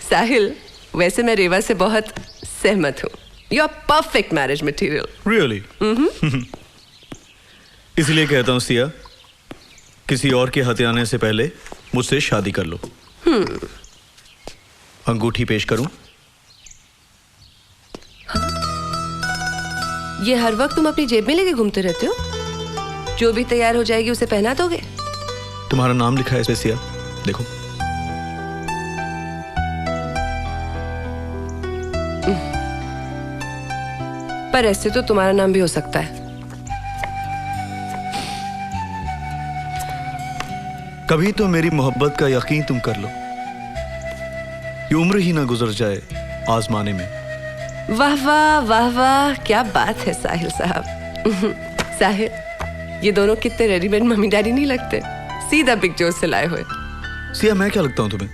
Speaker 5: Sahil. वैसे मैं रेवा से बहुत सहमत हूँ। You are perfect marriage material.
Speaker 9: Really? इसलिए कहता हूँ सिया, किसी और के हाथ आने से पहले मुझसे शादी कर लो। अंगूठी पेश करूं?
Speaker 5: ये हर वक्त तुम अपनी जेब में लेके घूमते रहते हो? जो भी तैयार हो जाएगी उसे पहना दोगे?
Speaker 9: तुम्हारा नाम लिखा है इसमें सिया, देखो।
Speaker 5: पर ऐसे तो तुम्हारा नाम भी हो सकता है।
Speaker 9: कभी तो मेरी मोहब्बत का यकीन तुम कर लो। ये उम्र ही ना गुजर जाए आजमाने में।
Speaker 5: वाह वाह वाह वाह, क्या बात है साहिल साहब। साहिल, ये दोनों कितने रेडीमेड मम्मी डैडी नहीं लगते, सीधा बिग जोर से लाए हुए।
Speaker 9: सिया, मैं क्या लगता हूं तुम्हें?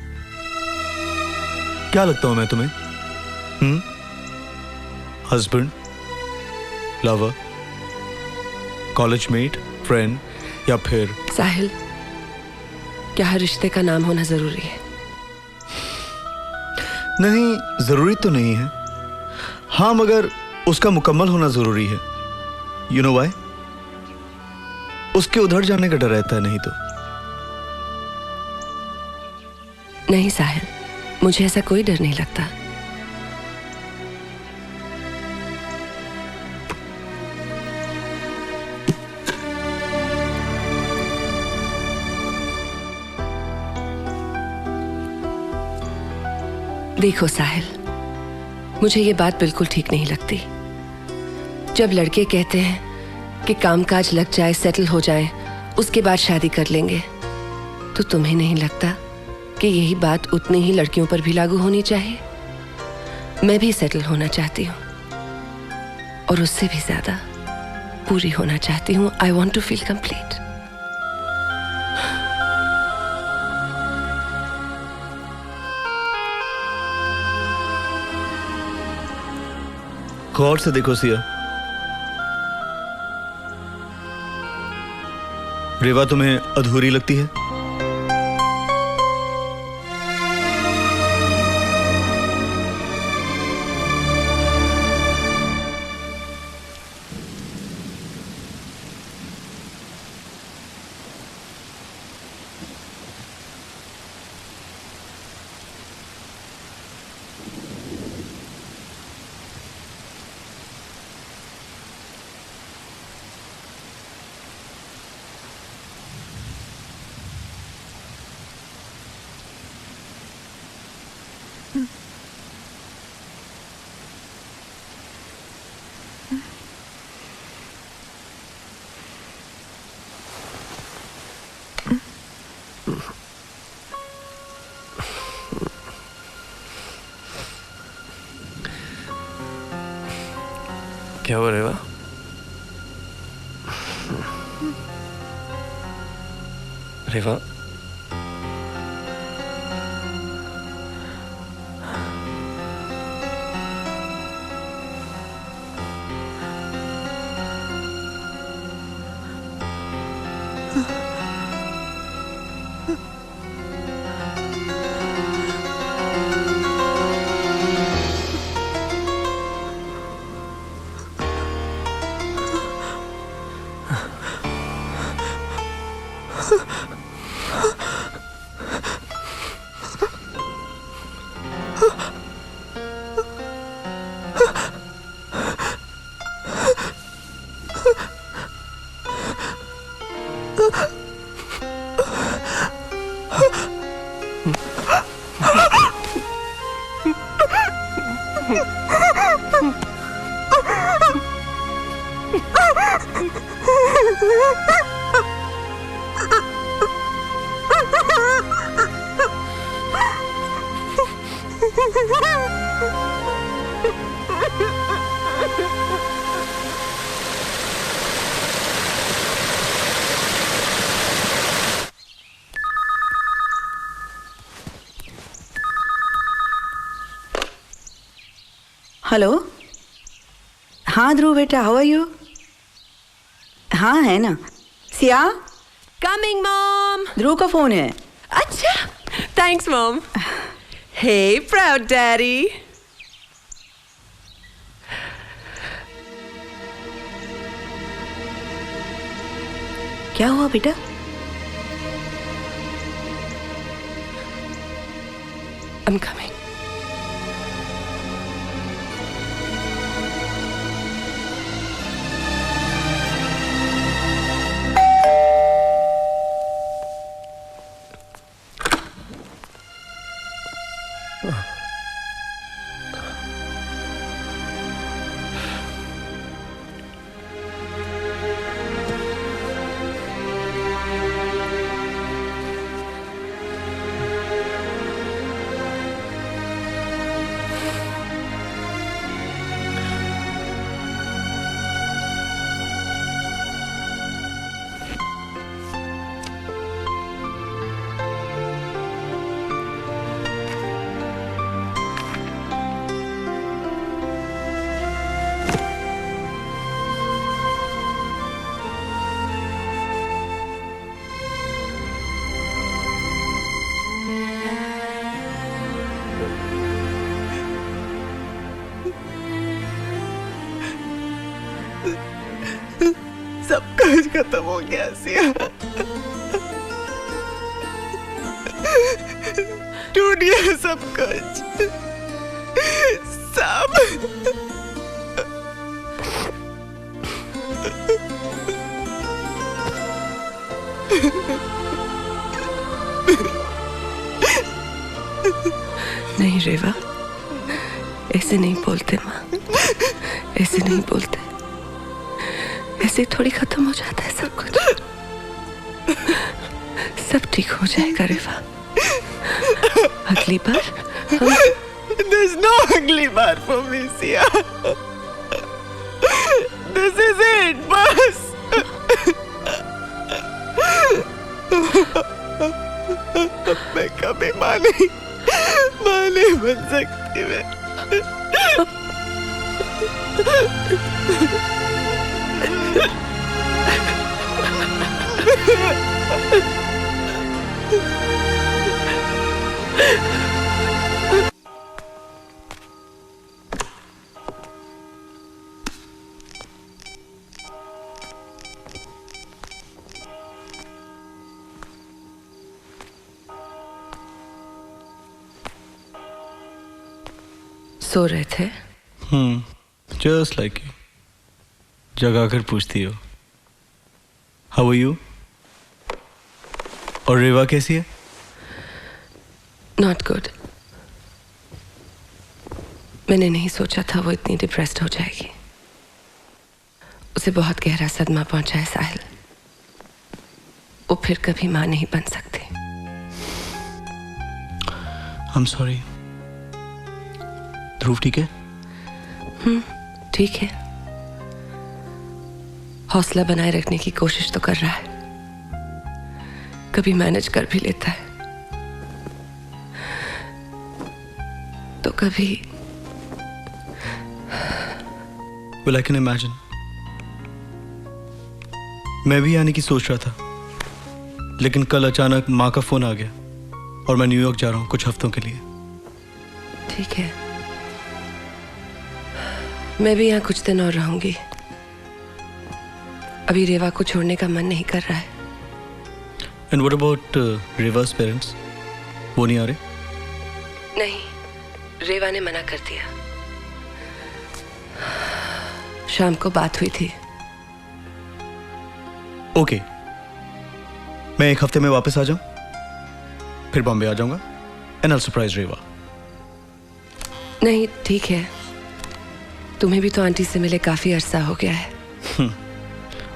Speaker 9: क्या लगता हूं मैं तुम्हें? हस्बैंड, लवर, कॉलेजमेट, फ्रेंड या फिर?
Speaker 5: साहिल, क्या हर रिश्ते का नाम होना जरूरी है?
Speaker 9: नहीं, जरूरी तो नहीं है। हाँ, मगर उसका मुकम्मल होना जरूरी है। You know why? उसके उधर जाने का डर रहता है, नहीं तो।
Speaker 5: नहीं साहिल, मुझे ऐसा कोई डर नहीं लगता। देखो साहिल, मुझे ये बात बिल्कुल ठीक नहीं लगती। जब लड़के कहते हैं कि कामकाज लग जाए, सेटल हो जाए, उसके बाद शादी कर लेंगे, तो तुम्हें नहीं लगता कि यही बात उतनी ही लड़कियों पर भी लागू होनी चाहिए? मैं भी सेटल होना चाहती हूँ और उससे भी ज्यादा पूरी होना चाहती हूँ। I want to feel complete.
Speaker 9: गौर से देखो सिया, रेवा तुम्हें अधूरी लगती है?
Speaker 10: क्या हो रेवा? रेवा,
Speaker 8: हेलो। हाँ ध्रुव बेटा, हाउ आर यू? हाँ है ना। Siya,
Speaker 5: coming mom.
Speaker 8: ध्रुव का फोन है।
Speaker 5: अच्छा, थैंक्स मॉम। हे प्राउड डैडी।
Speaker 8: क्या हुआ बेटा?
Speaker 5: I'm coming.
Speaker 4: सब कुछ खत्म हो गया सिया, टूट गया सब कुछ, सब।
Speaker 5: नहीं रेवा, ऐसे नहीं बोलते माँ, ऐसे नहीं बोलते। ऐसे थोड़ी खत्म हो जाता है सब कुछ। सब ठीक हो जाएगा रेवा। अगली बार हम...
Speaker 4: There's no अगली बार for me, Sia. This is it, बस। मैं कभी माँ नहीं बन सकती मैं।
Speaker 5: सो रहे थे?
Speaker 9: Just like you. जगा कर पूछती हो हाउ आर यू। और रेवा कैसी है?
Speaker 5: Not good. मैंने नहीं सोचा था वो इतनी डिप्रेस्ड हो जाएगी। उसे बहुत गहरा सदमा पहुंचा है साहिल। वो फिर कभी मां नहीं बन सकती।
Speaker 9: I am sorry. ध्रुव ठीक है?
Speaker 5: ठीक है। हौसला बनाए रखने की कोशिश तो कर रहा है, कभी मैनेज कर भी लेता है, तो कभी...
Speaker 9: Well, I can imagine. मैं भी आने की सोच रहा था, लेकिन कल अचानक माँ का फोन आ गया और मैं न्यूयॉर्क जा रहा हूँ कुछ हफ्तों के लिए।
Speaker 5: ठीक है, मैं भी यहाँ कुछ दिन और रहूंगी। अभी रेवा को छोड़ने का मन नहीं कर रहा है।
Speaker 9: And what about रेवा's parents? वो नहीं आ रहे?
Speaker 5: नहीं, रेवा ने मना कर दिया। शाम को बात हुई थी।
Speaker 9: ओके, मैं एक हफ्ते में वापस आ जाऊं, फिर बॉम्बे आ जाऊंगा एंड I'll surprise रेवा।
Speaker 5: नहीं, ठीक है। तुम्हें भी तो आंटी से मिले काफी अरसा हो गया है।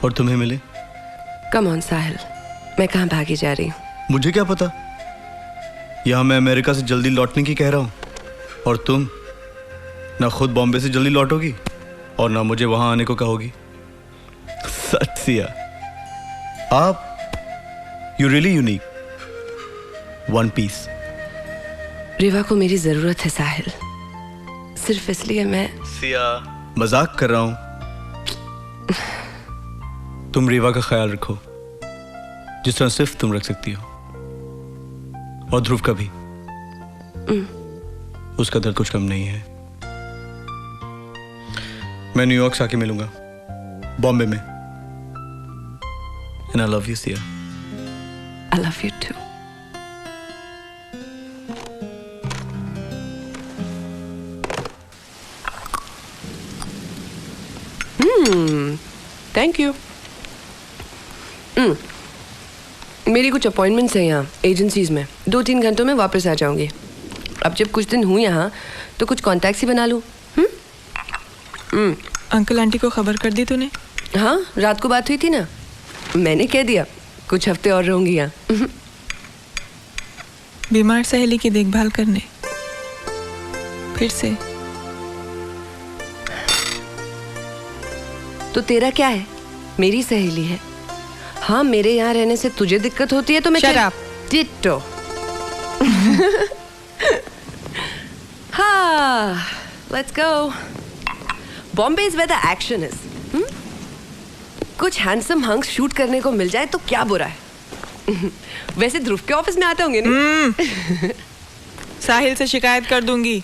Speaker 9: और तुम्हें मिले?
Speaker 5: कम ऑन साहिल, मैं कहाँ भागी जा रही हूँ?
Speaker 9: मुझे क्या पता, यहाँ मैं अमेरिका से जल्दी लौटने की कह रहा हूँ और तुम ना खुद बॉम्बे से जल्दी लौटोगी और ना मुझे वहां आने को कहोगी। सच सिया, आप you really unique, one piece.
Speaker 5: Reva को मेरी जरूरत है साहिल, सिर्फ इसलिए मैं...
Speaker 9: सिया, मजाक कर रहा हूं। तुम रेवा का ख्याल रखो जिस तरह सिर्फ तुम रख सकती हो, और ध्रुव का भी। उसका दर्द कुछ कम नहीं है। मैं न्यूयॉर्क से आके मिलूंगा, बॉम्बे में। And I love you, Sia.
Speaker 5: I love you too. Thank you. मेरी कुछ अपॉइंटमेंट्स हैं यहाँ एजेंसीज में। 2-3 घंटों में वापस आ जाऊंगी। अब जब कुछ दिन हूँ यहाँ तो कुछ कॉन्टैक्ट्स ही बना लूँ।
Speaker 4: अंकल आंटी को खबर कर दी तूने?
Speaker 5: हाँ, रात को बात हुई थी ना, मैंने कह दिया कुछ हफ्ते और रहूंगी यहाँ।
Speaker 4: बीमार सहेली की देखभाल करने फिर से?
Speaker 5: तो तेरा क्या है, मेरी सहेली है। हाँ, मेरे यहाँ रहने से तुझे दिक्कत होती है तो मैं...
Speaker 4: Shut up.
Speaker 5: डिट्टो। हाँ, let's go. Bombay is where the action is. कुछ हैंडसम हंक्स शूट करने को मिल जाए तो क्या बुरा है। वैसे ध्रुव के ऑफिस में आते होंगे नहीं?
Speaker 4: साहिल से शिकायत कर दूंगी।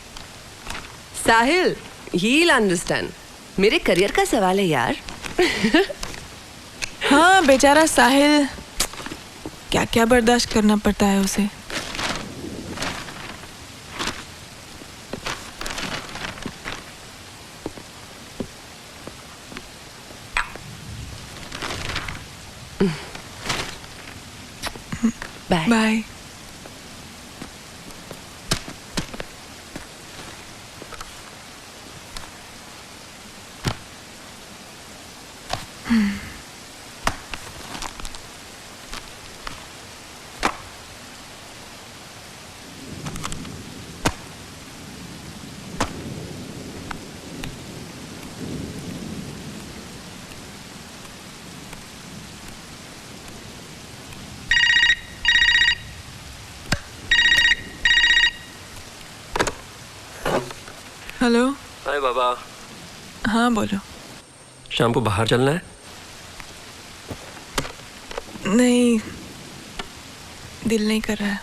Speaker 5: साहिल, he'll understand. मेरे करियर का सवाल है यार।
Speaker 4: हाँ, बेचारा साहिल, क्या क्या बर्दाश्त करना पड़ता है उसे।
Speaker 5: Bye
Speaker 4: bye. हेलो।
Speaker 10: हाय बाबा।
Speaker 4: हाँ बोलो।
Speaker 10: शाम को बाहर चलना है?
Speaker 4: नहीं, दिल नहीं कर रहा है।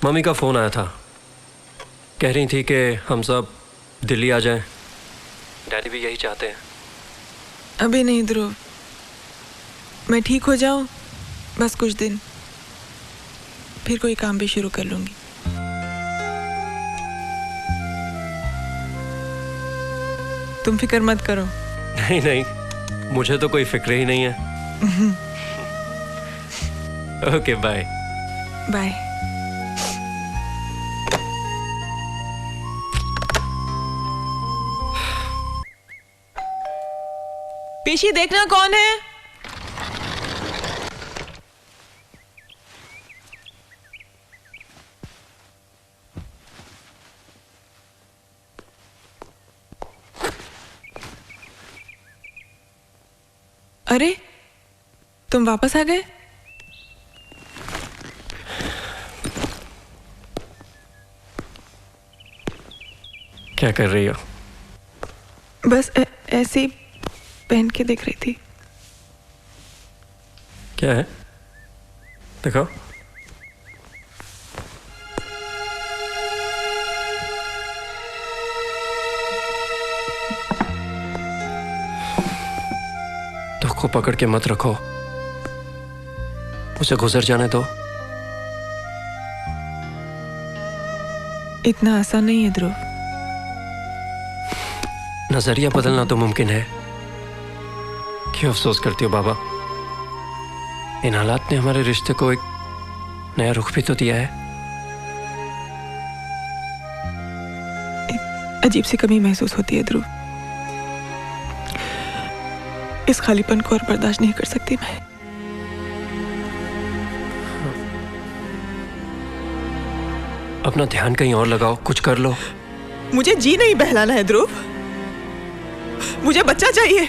Speaker 10: मम्मी का फोन आया था, कह रही थी कि हम सब दिल्ली आ जाएं। डैडी भी यही चाहते हैं।
Speaker 4: अभी नहीं ध्रुव, मैं ठीक हो जाऊं बस कुछ दिन, फिर कोई काम भी शुरू कर लूंगी। तुम फिक्र मत करो।
Speaker 10: नहीं नहीं, मुझे तो कोई फिक्र ही नहीं है। Okay bye.
Speaker 4: बाय। पीछे देखना कौन है? अरे तुम वापस आ गए?
Speaker 10: क्या कर रही हो?
Speaker 4: बस ऐसे ही पहन के देख रही थी।
Speaker 10: क्या है? देखो। दुख को पकड़ के मत रखो, उसे गुजर जाने दो।
Speaker 4: इतना आसान नहीं है ध्रुव।
Speaker 10: नजरिया बदलना तो मुमकिन है। क्यों अफसोस करती हो बाबा? इन हालात ने हमारे रिश्ते को एक नया रुख भी तो दिया है।
Speaker 4: अजीब सी कमी महसूस होती है ध्रुव। इस खालीपन को और बर्दाश्त नहीं कर सकती मैं।
Speaker 10: अपना ध्यान कहीं और लगाओ, कुछ कर लो।
Speaker 4: मुझे जी नहीं बहलाना है ध्रुव, मुझे बच्चा चाहिए।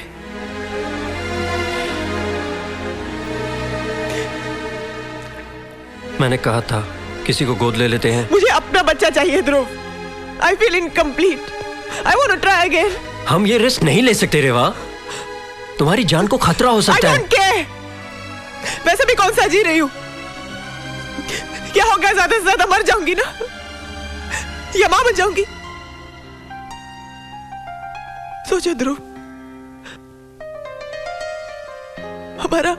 Speaker 10: मैंने कहा था किसी को गोद ले लेते हैं।
Speaker 4: मुझे अपना बच्चा चाहिए ध्रुव। I feel incomplete. I want to try again.
Speaker 10: हम ये रिस्क नहीं ले सकते रेवा, तुम्हारी जान को खतरा हो सकता है।
Speaker 4: I don't care. वैसे भी कौन सा जी रही हूँ? क्या होगा, ज्यादा से ज्यादा मर जाऊंगी ना, या मां बन जाऊंगी। सोचो ध्रुव, हमारा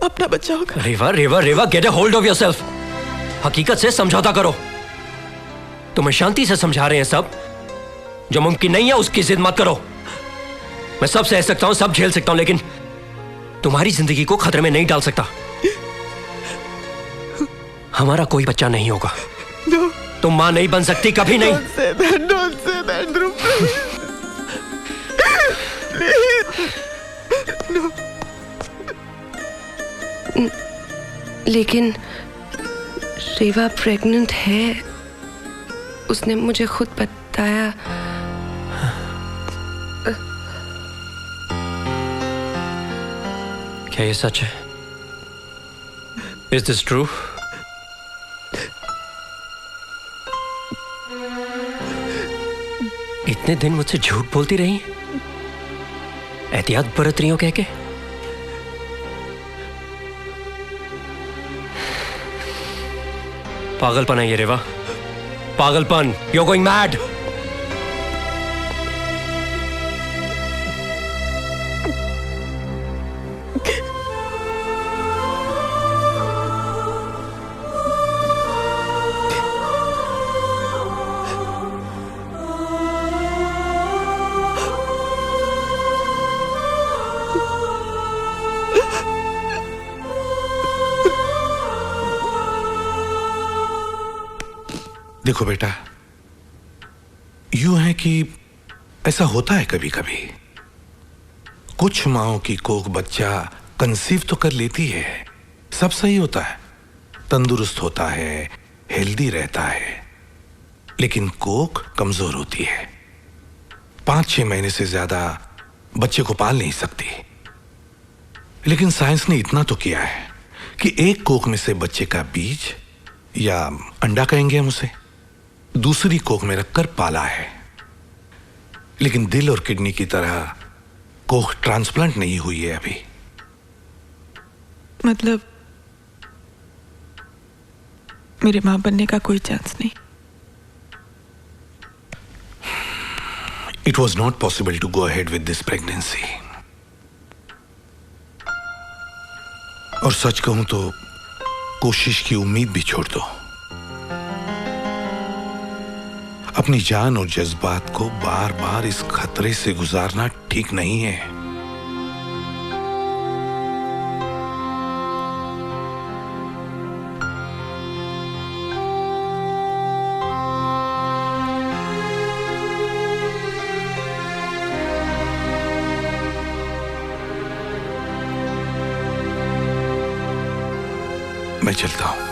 Speaker 4: अपना बच्चा होगा।
Speaker 10: Reva Reva Reva, get a hold of yourself. हकीकत से समझौता करो। तुम्हें शांति से समझा रहे हैं सब। जो मुमकिन नहीं है उसकी जिद मत करो। मैं सब सह सकता हूं, सब झेल सकता हूं, लेकिन तुम्हारी जिंदगी को खतरे में नहीं डाल सकता। हमारा कोई बच्चा नहीं होगा।
Speaker 4: no.
Speaker 10: तुम मां नहीं बन सकती, कभी नहीं।
Speaker 4: Don't say that, don't say that, Dhruv, please. No.
Speaker 5: लेकिन रेवा प्रेग्नेंट है, उसने मुझे खुद बताया।
Speaker 10: क्या ये सच है? Is this true? इतने दिन मुझसे झूठ बोलती रही, एहतियात बरत रही हो कह के। पागलपन है ये रेवा, पागलपन। You're going mad.
Speaker 11: देखो बेटा, यूं है कि ऐसा होता है कभी कभी। कुछ माओं की कोख बच्चा कंसीव तो कर लेती है, सब सही होता है, तंदुरुस्त होता है, हेल्दी रहता है, लेकिन कोख कमजोर होती है। 5-6 महीने से ज्यादा बच्चे को पाल नहीं सकती। लेकिन साइंस ने इतना तो किया है कि एक कोख में से बच्चे का बीज, या अंडा कहेंगे हम उसे, दूसरी कोख में रखकर पाला है, लेकिन दिल और किडनी की तरह कोख ट्रांसप्लांट नहीं हुई है अभी।
Speaker 4: मतलब मेरे मां बनने का कोई चांस नहीं?
Speaker 11: It was not possible to go ahead with this pregnancy. और सच कहूं तो कोशिश की उम्मीद भी छोड़ दो। अपनी जान और जज्बात को बार बार इस खतरे से गुजारना ठीक नहीं है। मैं चलता हूं।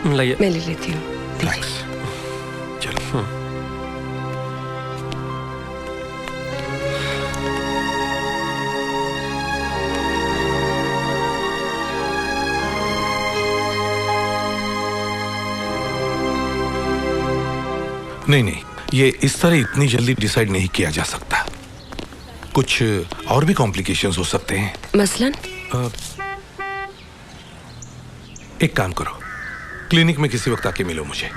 Speaker 5: मैं ले लेती हूँ।
Speaker 11: चलो। नहीं, ये इस तरह इतनी जल्दी डिसाइड नहीं किया जा सकता। कुछ और भी कॉम्प्लिकेशंस हो सकते हैं।
Speaker 5: मसलन?
Speaker 11: एक काम करो, क्लिनिक में किसी वक्त आके मिलो मुझे।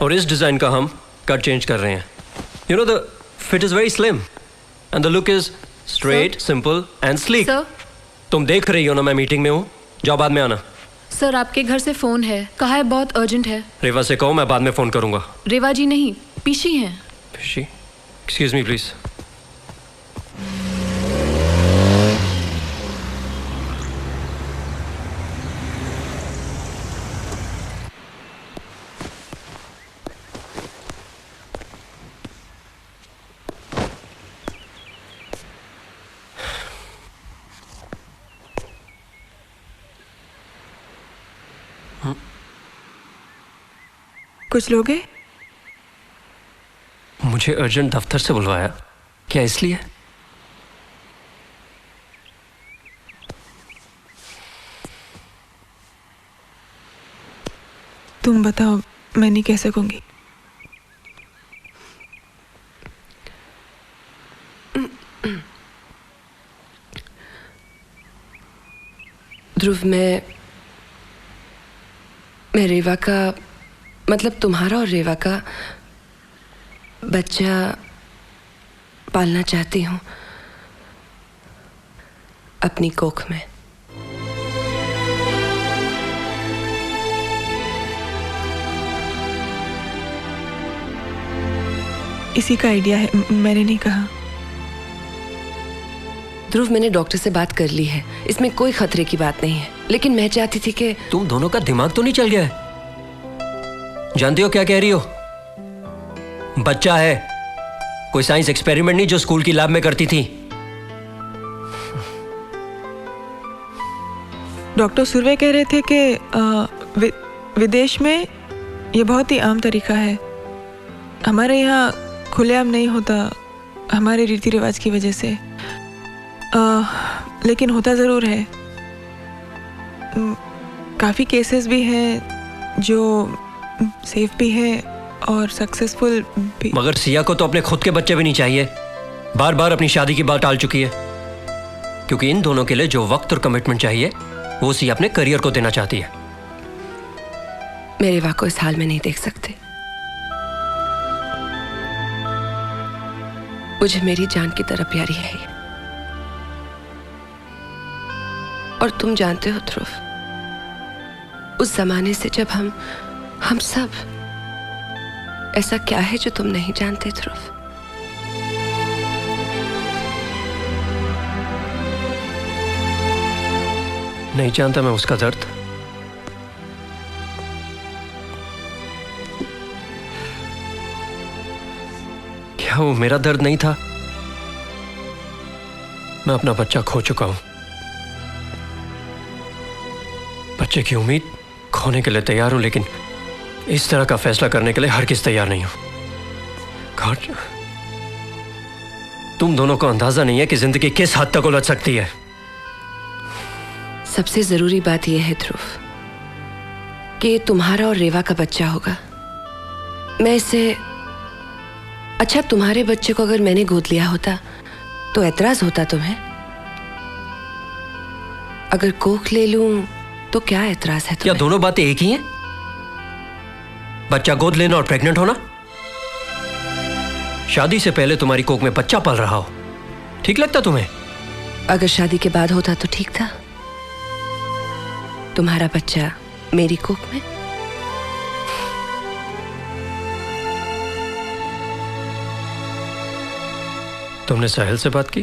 Speaker 10: और इस डिजाइन का हम कट चेंज कर रहे हैं। You know the fit is very slim and the look is straight, simple and sleek. तुम देख रही हो ना मैं मीटिंग में हूँ, जाओ बाद में आना।
Speaker 16: सर आपके घर से फोन है, कहा है बहुत अर्जेंट है।
Speaker 10: रेवा से कहो मैं बाद में फोन करूंगा।
Speaker 16: रेवा जी नहीं, पीशी हैं।
Speaker 10: पीशी? Excuse me please.
Speaker 4: कुछ लोग हैं?
Speaker 10: मुझे अर्जेंट दफ्तर से बुलवाया, क्या इसलिए?
Speaker 4: तुम बताओ, मैं नहीं कह सकूंगी।
Speaker 5: ध्रुव, मैं रेवा का, मतलब तुम्हारा और रेवा का बच्चा पालना चाहती हूँ अपनी कोख में।
Speaker 4: इसी का आइडिया है, मैंने नहीं कहा।
Speaker 5: ध्रुव, मैंने डॉक्टर से बात कर ली है, इसमें कोई खतरे की बात नहीं है, लेकिन मैं चाहती थी कि
Speaker 10: तुम दोनों का दिमाग तो नहीं चल गया है? जानती हो क्या कह रही हो? बच्चा है, कोई साइंस एक्सपेरिमेंट नहीं जो स्कूल की लैब में करती थी।
Speaker 4: डॉक्टर सुर्वे कह रहे थे कि विदेश में ये बहुत ही आम तरीका है। हमारे यहाँ खुलेआम नहीं होता, हमारे रीति रिवाज की वजह से, लेकिन होता ज़रूर है। काफ़ी केसेस भी हैं जो सेफ भी है और सक्सेसफुल भी।
Speaker 10: मगर सिया को तो अपने खुद के बच्चे भी नहीं चाहिए, बार बार अपनी शादी की बात टाल चुकी है, क्योंकि इन दोनों के लिए जो वक्त और कमिटमेंट चाहिए वो सिया अपने करियर को देना चाहती है।
Speaker 5: मेरे रेवा को इस हाल में नहीं देख सकते। मुझे मेरी जान की तरह प्यारी है ये। और तुम जानते हो ध्रुव, उस जमाने से जब हम सब, ऐसा क्या है जो तुम नहीं जानते ध्रुव?
Speaker 10: नहीं जानता मैं उसका दर्द। क्या वो मेरा दर्द नहीं था? मैं अपना बच्चा खो चुका हूं। बच्चे की उम्मीद खोने के लिए तैयार हूं, लेकिन इस तरह का फैसला करने के लिए हरगिज़ तैयार नहीं हूं। तुम दोनों को अंदाजा नहीं है कि जिंदगी किस हद तक उलझ सकती है।
Speaker 5: सबसे जरूरी बात यह है ध्रुव कि तुम्हारा और रेवा का बच्चा होगा। मैं इसे अच्छा, तुम्हारे बच्चे को अगर मैंने गोद लिया होता तो ऐतराज होता तुम्हें? अगर कोख ले लूं तो क्या ऐतराज है तुम्हें?
Speaker 10: क्या दोनों बातें एक ही हैं? बच्चा गोद लेना और प्रेग्नेंट होना? शादी से पहले तुम्हारी कोख में बच्चा पल रहा हो, ठीक लगता तुम्हें?
Speaker 5: अगर शादी के बाद होता तो ठीक था। तुम्हारा बच्चा मेरी कोख में।
Speaker 10: तुमने साहिल से बात की?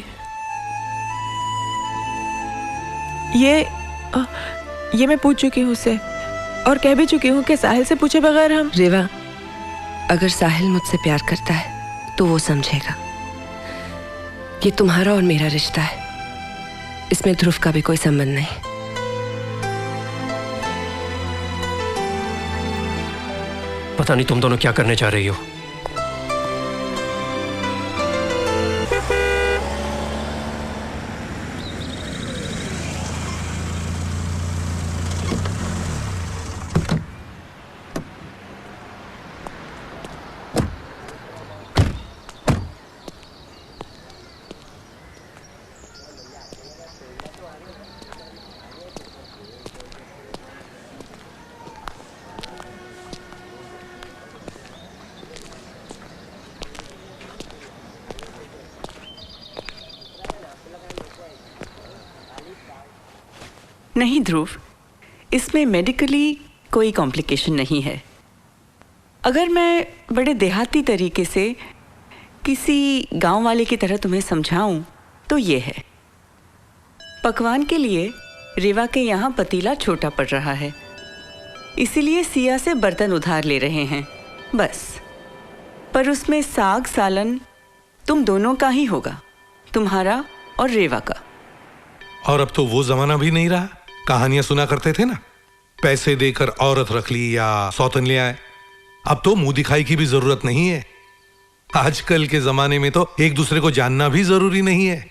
Speaker 4: ये मैं पूछ चुकी हूँ उससे और कह भी चुकी हूँ कि साहिल से पूछे बगैर हम।
Speaker 5: रेवा, अगर साहिल मुझसे प्यार करता है तो वो समझेगा ये तुम्हारा और मेरा रिश्ता है, इसमें ध्रुव का भी कोई संबंध नहीं।
Speaker 10: पता नहीं तुम दोनों क्या करने जा रही हो।
Speaker 17: नहीं ध्रुव, इसमें मेडिकली कोई कॉम्प्लिकेशन नहीं है। अगर मैं बड़े देहाती तरीके से किसी गांव वाले की तरह तुम्हें समझाऊं तो ये है, पकवान के लिए रेवा के यहाँ पतीला छोटा पड़ रहा है, इसीलिए सिया से बर्तन उधार ले रहे हैं बस। पर उसमें साग सालन तुम दोनों का ही होगा, तुम्हारा और रेवा का।
Speaker 11: और अब तो वो जमाना भी नहीं रहा, कहानियां सुना करते थे ना, पैसे देकर औरत रख ली या सौतन ले आए। अब तो मुंह दिखाई की भी जरूरत नहीं है। आजकल के जमाने में तो एक दूसरे को जानना भी जरूरी नहीं है।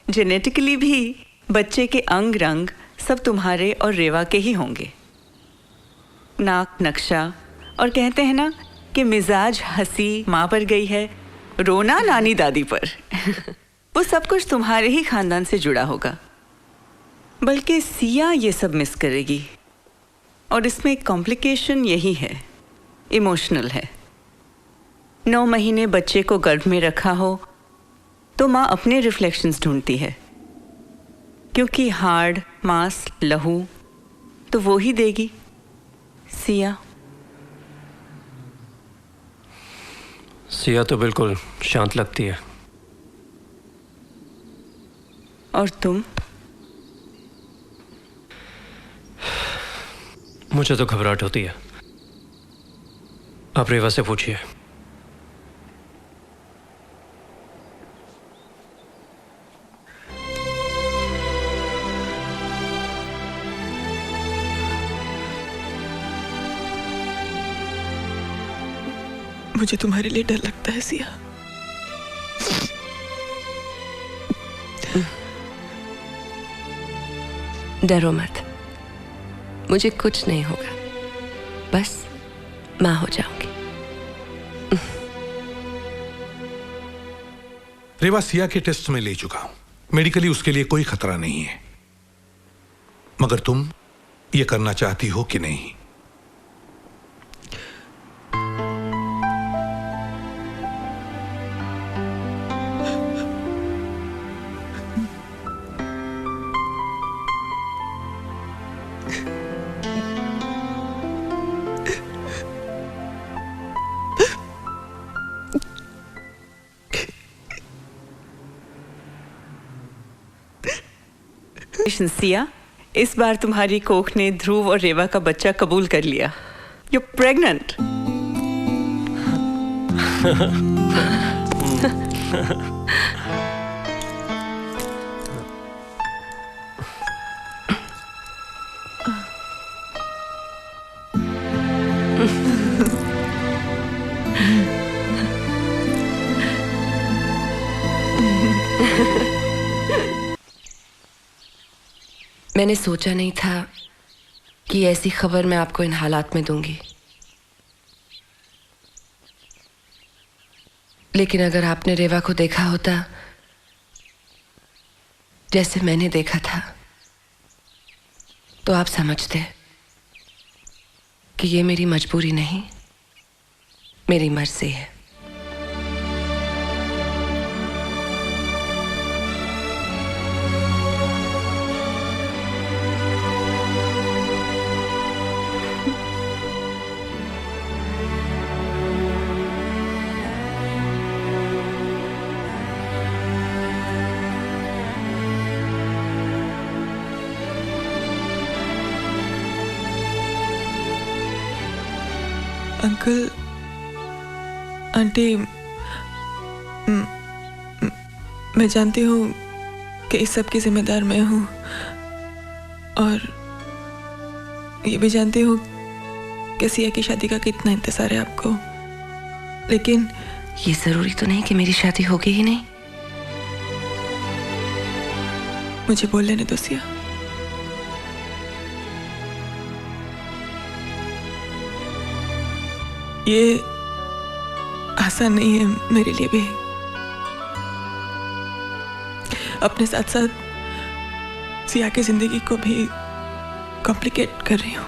Speaker 17: जेनेटिकली भी बच्चे के अंग रंग सब तुम्हारे और रेवा के ही होंगे। नाक नक्शा और कहते हैं ना कि मिजाज हंसी माँ पर गई है, रोना नानी दादी पर। वो सब कुछ तुम्हारे ही खानदान से जुड़ा होगा। बल्कि सिया ये सब मिस करेगी और इसमें कॉम्प्लिकेशन यही है, इमोशनल है। 9 महीने बच्चे को गर्भ में रखा हो तो माँ अपने रिफ्लेक्शंस ढूंढती है, क्योंकि हार्ड मांस लहू तो वो ही देगी। सिया
Speaker 10: तो बिल्कुल शांत लगती है।
Speaker 17: और तुम?
Speaker 10: मुझे तो घबराहट होती है। आप रेवा से पूछिए।
Speaker 4: मुझे तुम्हारे लिए डर लगता है सिया।
Speaker 5: डरो मत, मुझे कुछ नहीं होगा, बस माँ हो जाऊंगी।
Speaker 11: रेवा सिया के टेस्ट में ले चुका हूं, मेडिकली उसके लिए कोई खतरा नहीं है। मगर तुम ये करना चाहती हो कि नहीं?
Speaker 17: सिया, इस बार तुम्हारी कोख ने ध्रुव और रेवा का बच्चा कबूल कर लिया। You're pregnant.
Speaker 5: मैंने सोचा नहीं था कि ऐसी खबर मैं आपको इन हालात में दूंगी, लेकिन अगर आपने रेवा को देखा होता जैसे मैंने देखा था तो आप समझते कि ये मेरी मजबूरी नहीं, मेरी मर्जी है।
Speaker 4: अंकल, आंटी, मैं जानती हूँ कि इस सब की जिम्मेदार मैं हूँ, और ये भी जानती हूँ कि सिया की शादी का कितना इंतजार है आपको, लेकिन
Speaker 5: ये जरूरी तो नहीं कि मेरी शादी होगी ही नहीं।
Speaker 4: मुझे बोल लेने दो सिया। ये आसान नहीं है मेरे लिए भी। अपने साथ साथ सिया की जिंदगी को भी कॉम्प्लिकेट कर रही हूँ।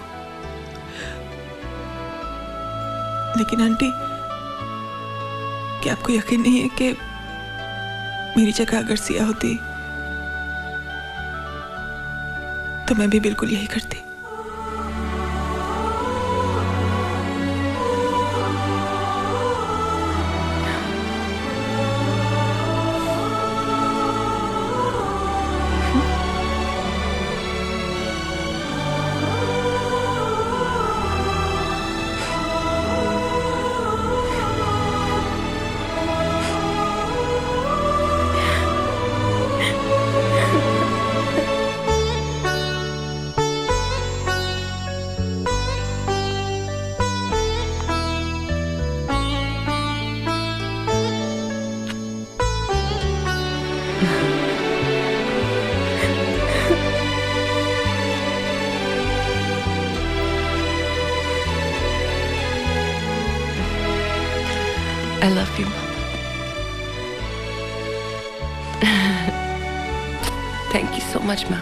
Speaker 4: लेकिन आंटी, क्या आपको यकीन नहीं है कि मेरी जगह अगर सिया होती तो मैं भी बिल्कुल यही करती।
Speaker 5: I love you. Thank you so much, Ma.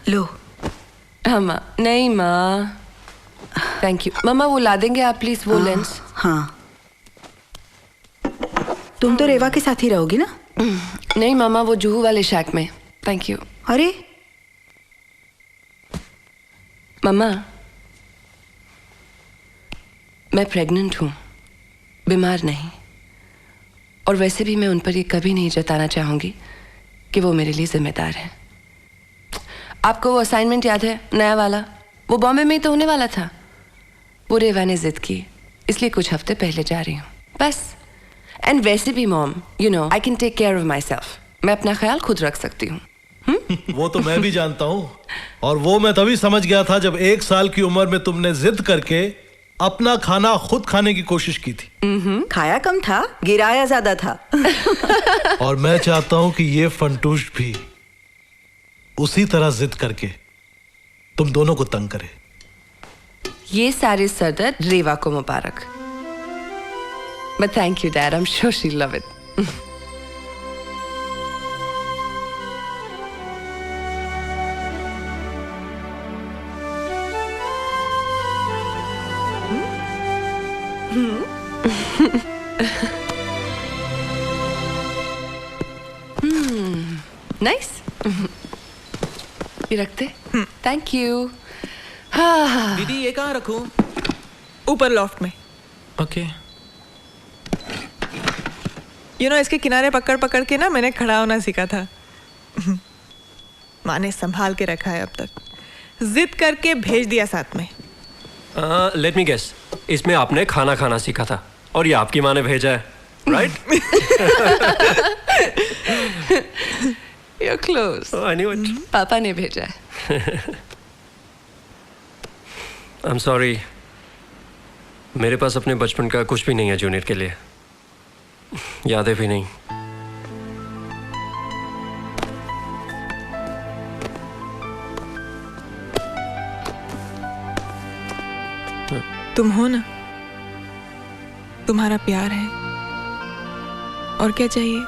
Speaker 15: लो।
Speaker 5: हाँ माँ। नहीं माँ, थैंक यू। मामा वो ला देंगे आप प्लीज वो लेंस।
Speaker 15: हाँ, तुम तो रेवा के साथ ही रहोगी ना?
Speaker 5: नहीं मामा, वो जुहू वाले शैक में। Thank you.
Speaker 15: अरे
Speaker 5: मामा, मैं प्रेग्नेंट हूँ, बीमार नहीं, और वैसे भी मैं उन पर ये कभी नहीं जताना चाहूंगी कि वो मेरे लिए जिम्मेदार है। आपको वो असाइनमेंट याद है, नया वाला? वो बॉम्बे में ही तो होने वाला था। वो रेवा ने जिद की, इसलिए कुछ हफ्ते पहले जा रही हूँ बस। एंड वैसे भी mom, you know I can take care of myself. मैं अपना ख्याल खुद रख सकती हूँ।
Speaker 11: वो तो मैं भी जानता हूँ, और वो मैं तभी समझ गया था जब 1 साल की उम्र में तुमने जिद करके अपना खाना खुद खाने की कोशिश की थी।
Speaker 15: खाया कम था, गिराया ज्यादा था।
Speaker 11: और मैं चाहता हूँ कि ये फंटूश भी उसी तरह जिद करके तुम दोनों को तंग करे।
Speaker 5: ये सारे सरदर्द रेवा को मुबारक। But thank you dad, I am sure she love it. Nice. ये रखते। Thank you.
Speaker 2: दीदी ये कहाँ रखूं?
Speaker 4: ऊपर लॉफ्ट में।
Speaker 2: ओके।
Speaker 4: यू नो इसके किनारे पकड़ पकड़ के ना मैंने खड़ा होना सीखा था। माँ ने संभाल के रखा है अब तक, जिद करके भेज दिया साथ में।
Speaker 10: लेट मी गेस, इसमें आपने खाना खाना सीखा था और ये आपकी माँ ने भेजा है। right?
Speaker 5: You're close.
Speaker 10: Oh, I knew it.
Speaker 5: पापा ने भेजा है.
Speaker 10: I'm sorry. मेरे पास अपने बचपन का कुछ भी नहीं है जूनियर के लिए. यादें भी नहीं.
Speaker 4: तुम हो ना, तुम्हारा प्यार है, और क्या चाहिए?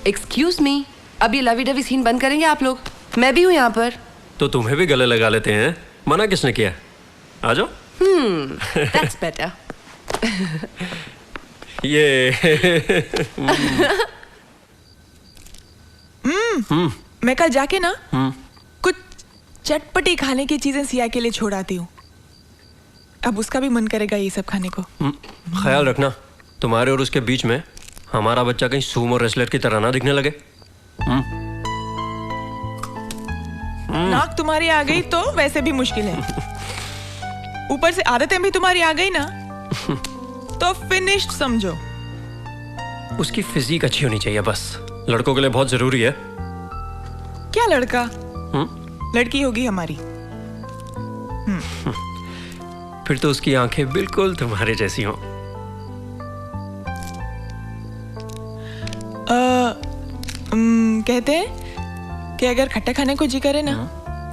Speaker 5: एक्सक्यूज मी, अब ये लवी डवी सीन बंद करेंगे आप लोग? मैं भी हूँ यहाँ पर.
Speaker 10: तो तुम्हें भी गले लगा लेते हैं. मना किसने किया? आ जाओ.
Speaker 5: That's better.
Speaker 10: ये
Speaker 4: मैं कल जाके ना कुछ चटपटी खाने की चीजें सिया के लिए छोड़ आती हूँ. अब उसका भी मन करेगा ये सब खाने को.
Speaker 10: ख्याल रखना तुम्हारे और उसके बीच में हमारा बच्चा कहीं सूमो रेसलर की तरह ना दिखने लगे.
Speaker 4: नाक तुम्हारी आ गई तो वैसे भी मुश्किल है. ऊपर से आदतें भी तुम्हारी आ गई ना तो फिनिश्ड समझो.
Speaker 10: उसकी फिजिक अच्छी होनी चाहिए बस. लड़कों के लिए बहुत जरूरी है.
Speaker 4: क्या लड़का? लड़की होगी हमारी.
Speaker 10: फिर तो उसकी आंखें बिल्कुल तुम्हारे जैसी हों.
Speaker 4: कहते हैं कि अगर खट्टा खाने को जी करे ना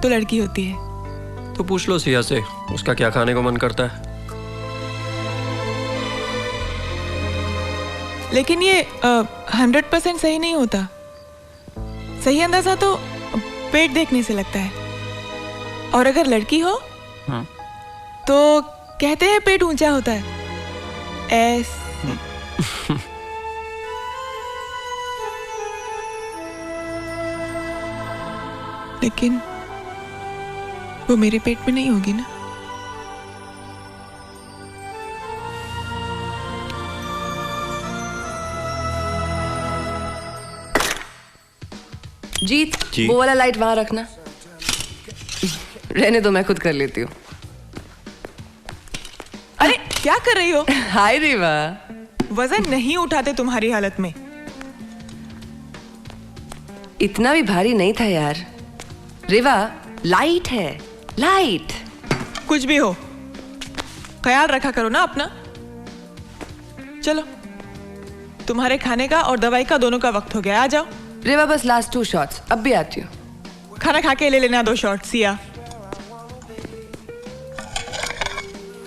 Speaker 4: तो लड़की होती है.
Speaker 10: तो पूछ लो सिया से उसका क्या खाने को मन करता है.
Speaker 4: लेकिन ये 100% सही नहीं होता. सही अंदाजा तो पेट देखने से लगता है. और अगर लड़की हो तो कहते हैं पेट ऊंचा होता है. लेकिन वो मेरे पेट में नहीं होगी ना.
Speaker 5: जीत, वो वाला लाइट वहां रखना. रहने दो, मैं खुद कर लेती हूँ.
Speaker 4: अरे क्या कर रही हो?
Speaker 5: हाय रेवा.
Speaker 4: वजन नहीं उठाते तुम्हारी हालत में.
Speaker 5: इतना भी भारी नहीं था यार. रेवा, लाइट है, लाइट.
Speaker 4: कुछ भी हो, ख्याल रखा करो ना अपना. चलो, तुम्हारे खाने का और दवाई का दोनों का वक्त हो गया. आ जाओ.
Speaker 5: रेवा बस लास्ट 2 शॉट्स. अब भी आती हूँ.
Speaker 4: खाना खा के ले लेना 2 shot. Siya.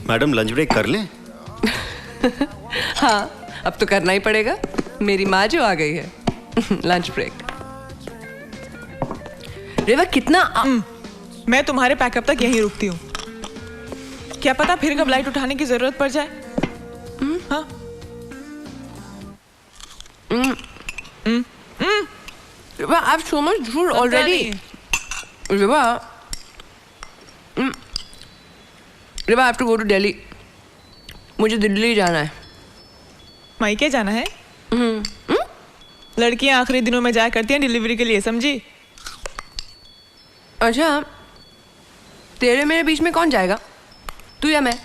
Speaker 9: Madam lunch break कर लें?
Speaker 5: हाँ, अब तो करना ही पड़ेगा. मेरी माँ जो आ गई है. Lunch break. रेवा कितना
Speaker 4: मैं तुम्हारे पैकअप तक यहीं रुकती हूँ. क्या पता फिर कब लाइट उठाने की जरूरत पड़ जाए. हाँ.
Speaker 5: Riva, I have so much food already. Riva, Riva, I have to go to Delhi. मुझे दिल्ली जाना है.
Speaker 4: मायके जाना है? लड़कियां आखिरी दिनों में जाया करती हैं डिलीवरी के लिए, समझी?
Speaker 5: अच्छा, तेरे मेरे बीच में कौन जाएगा? तू या मैं?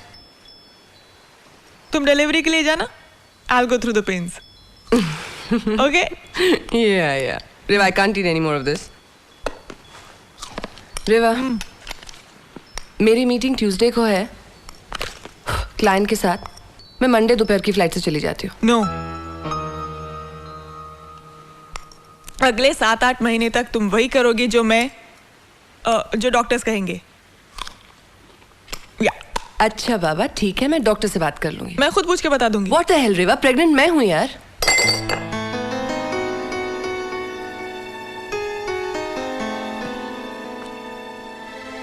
Speaker 4: तुम डिलीवरी के लिए जाना. I'll go through the pains. Okay?
Speaker 5: Yeah. Riva, I can't eat any more of this. Riva, मेरी मीटिंग ट्यूसडे को है क्लाइंट के साथ. मैं मंडे दोपहर की फ्लाइट से चली जाती हूँ.
Speaker 4: नो. अगले 7-8 महीने तक तुम वही करोगी जो डॉक्टर्स कहेंगे.
Speaker 5: अच्छा बाबा, ठीक है, मैं डॉक्टर से बात कर लूंगी.
Speaker 4: मैं खुद पूछ के बता दूंगी.
Speaker 5: What the hell, Reva, pregnant मैं हूँ यार.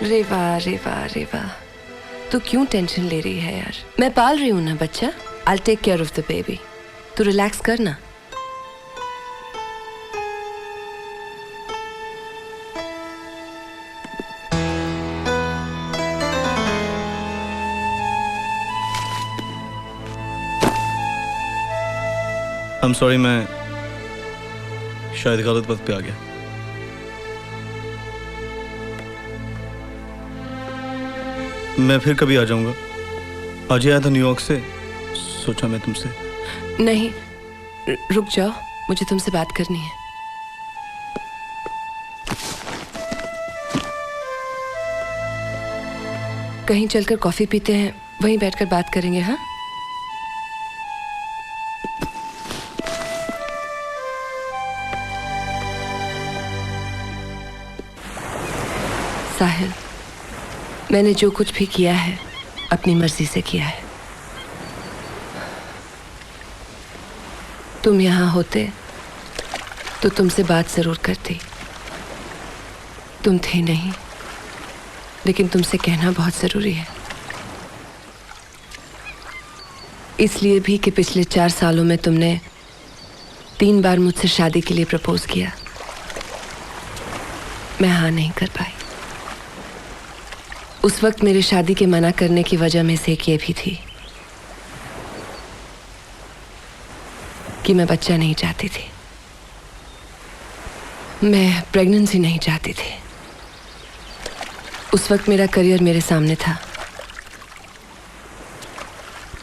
Speaker 5: रेवा, तू क्यों टेंशन ले रही है यार? मैं पाल रही हूँ ना बच्चा. I'll take care of the baby. तू रिलैक्स कर ना.
Speaker 9: I'm sorry, मैं शायद गलत वक्त पे आ गया. मैं फिर कभी आ जाऊंगा। आज ही आया था न्यूयॉर्क से, सोचा मैं तुमसे।
Speaker 5: नहीं, रुक जाओ, मुझे तुमसे बात करनी है। कहीं चलकर कॉफी पीते हैं, वहीं बैठकर बात करेंगे। हाँ, साहिल, मैंने जो कुछ भी किया है अपनी मर्जी से किया है। तुम यहाँ होते तो तुमसे बात जरूर करती। तुम थे नहीं, लेकिन तुमसे कहना बहुत जरूरी है। इसलिए भी कि पिछले 4 सालों में तुमने 3 बार मुझसे शादी के लिए प्रपोज किया। मैं हाँ नहीं कर पाई। उस वक्त मेरे शादी के मना करने की वजह में से एक ये भी थी कि मैं बच्चा नहीं चाहती थी। मैं प्रेगनेंसी नहीं चाहती थी। उस वक्त मेरा करियर मेरे सामने था।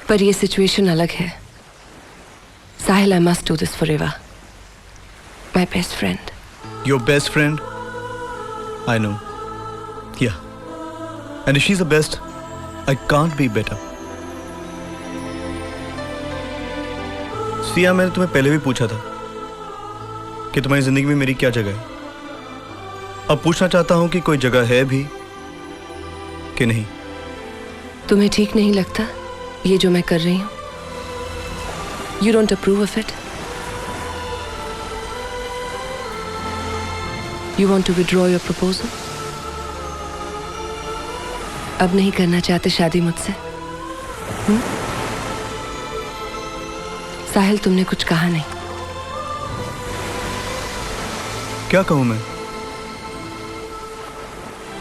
Speaker 5: पर ये सिचुएशन अलग है। Sahil, I must do this for Reva, my best friend.
Speaker 9: Your best friend? I know, yeah, and if she's the best, I can't be better. Siya, मैंने तुम्हें पहले भी पूछा था कि तुम्हारी जिंदगी में मेरी क्या जगह है। अब पूछना चाहता हूं कि कोई जगह है भी कि नहीं।
Speaker 5: तुम्हें ठीक नहीं लगता ये जो मैं कर रही हूं? You don't approve of it? You want to withdraw your proposal? अब नहीं करना चाहते शादी मुझसे? साहिल, तुमने कुछ कहा नहीं।
Speaker 9: क्या कहूं मैं?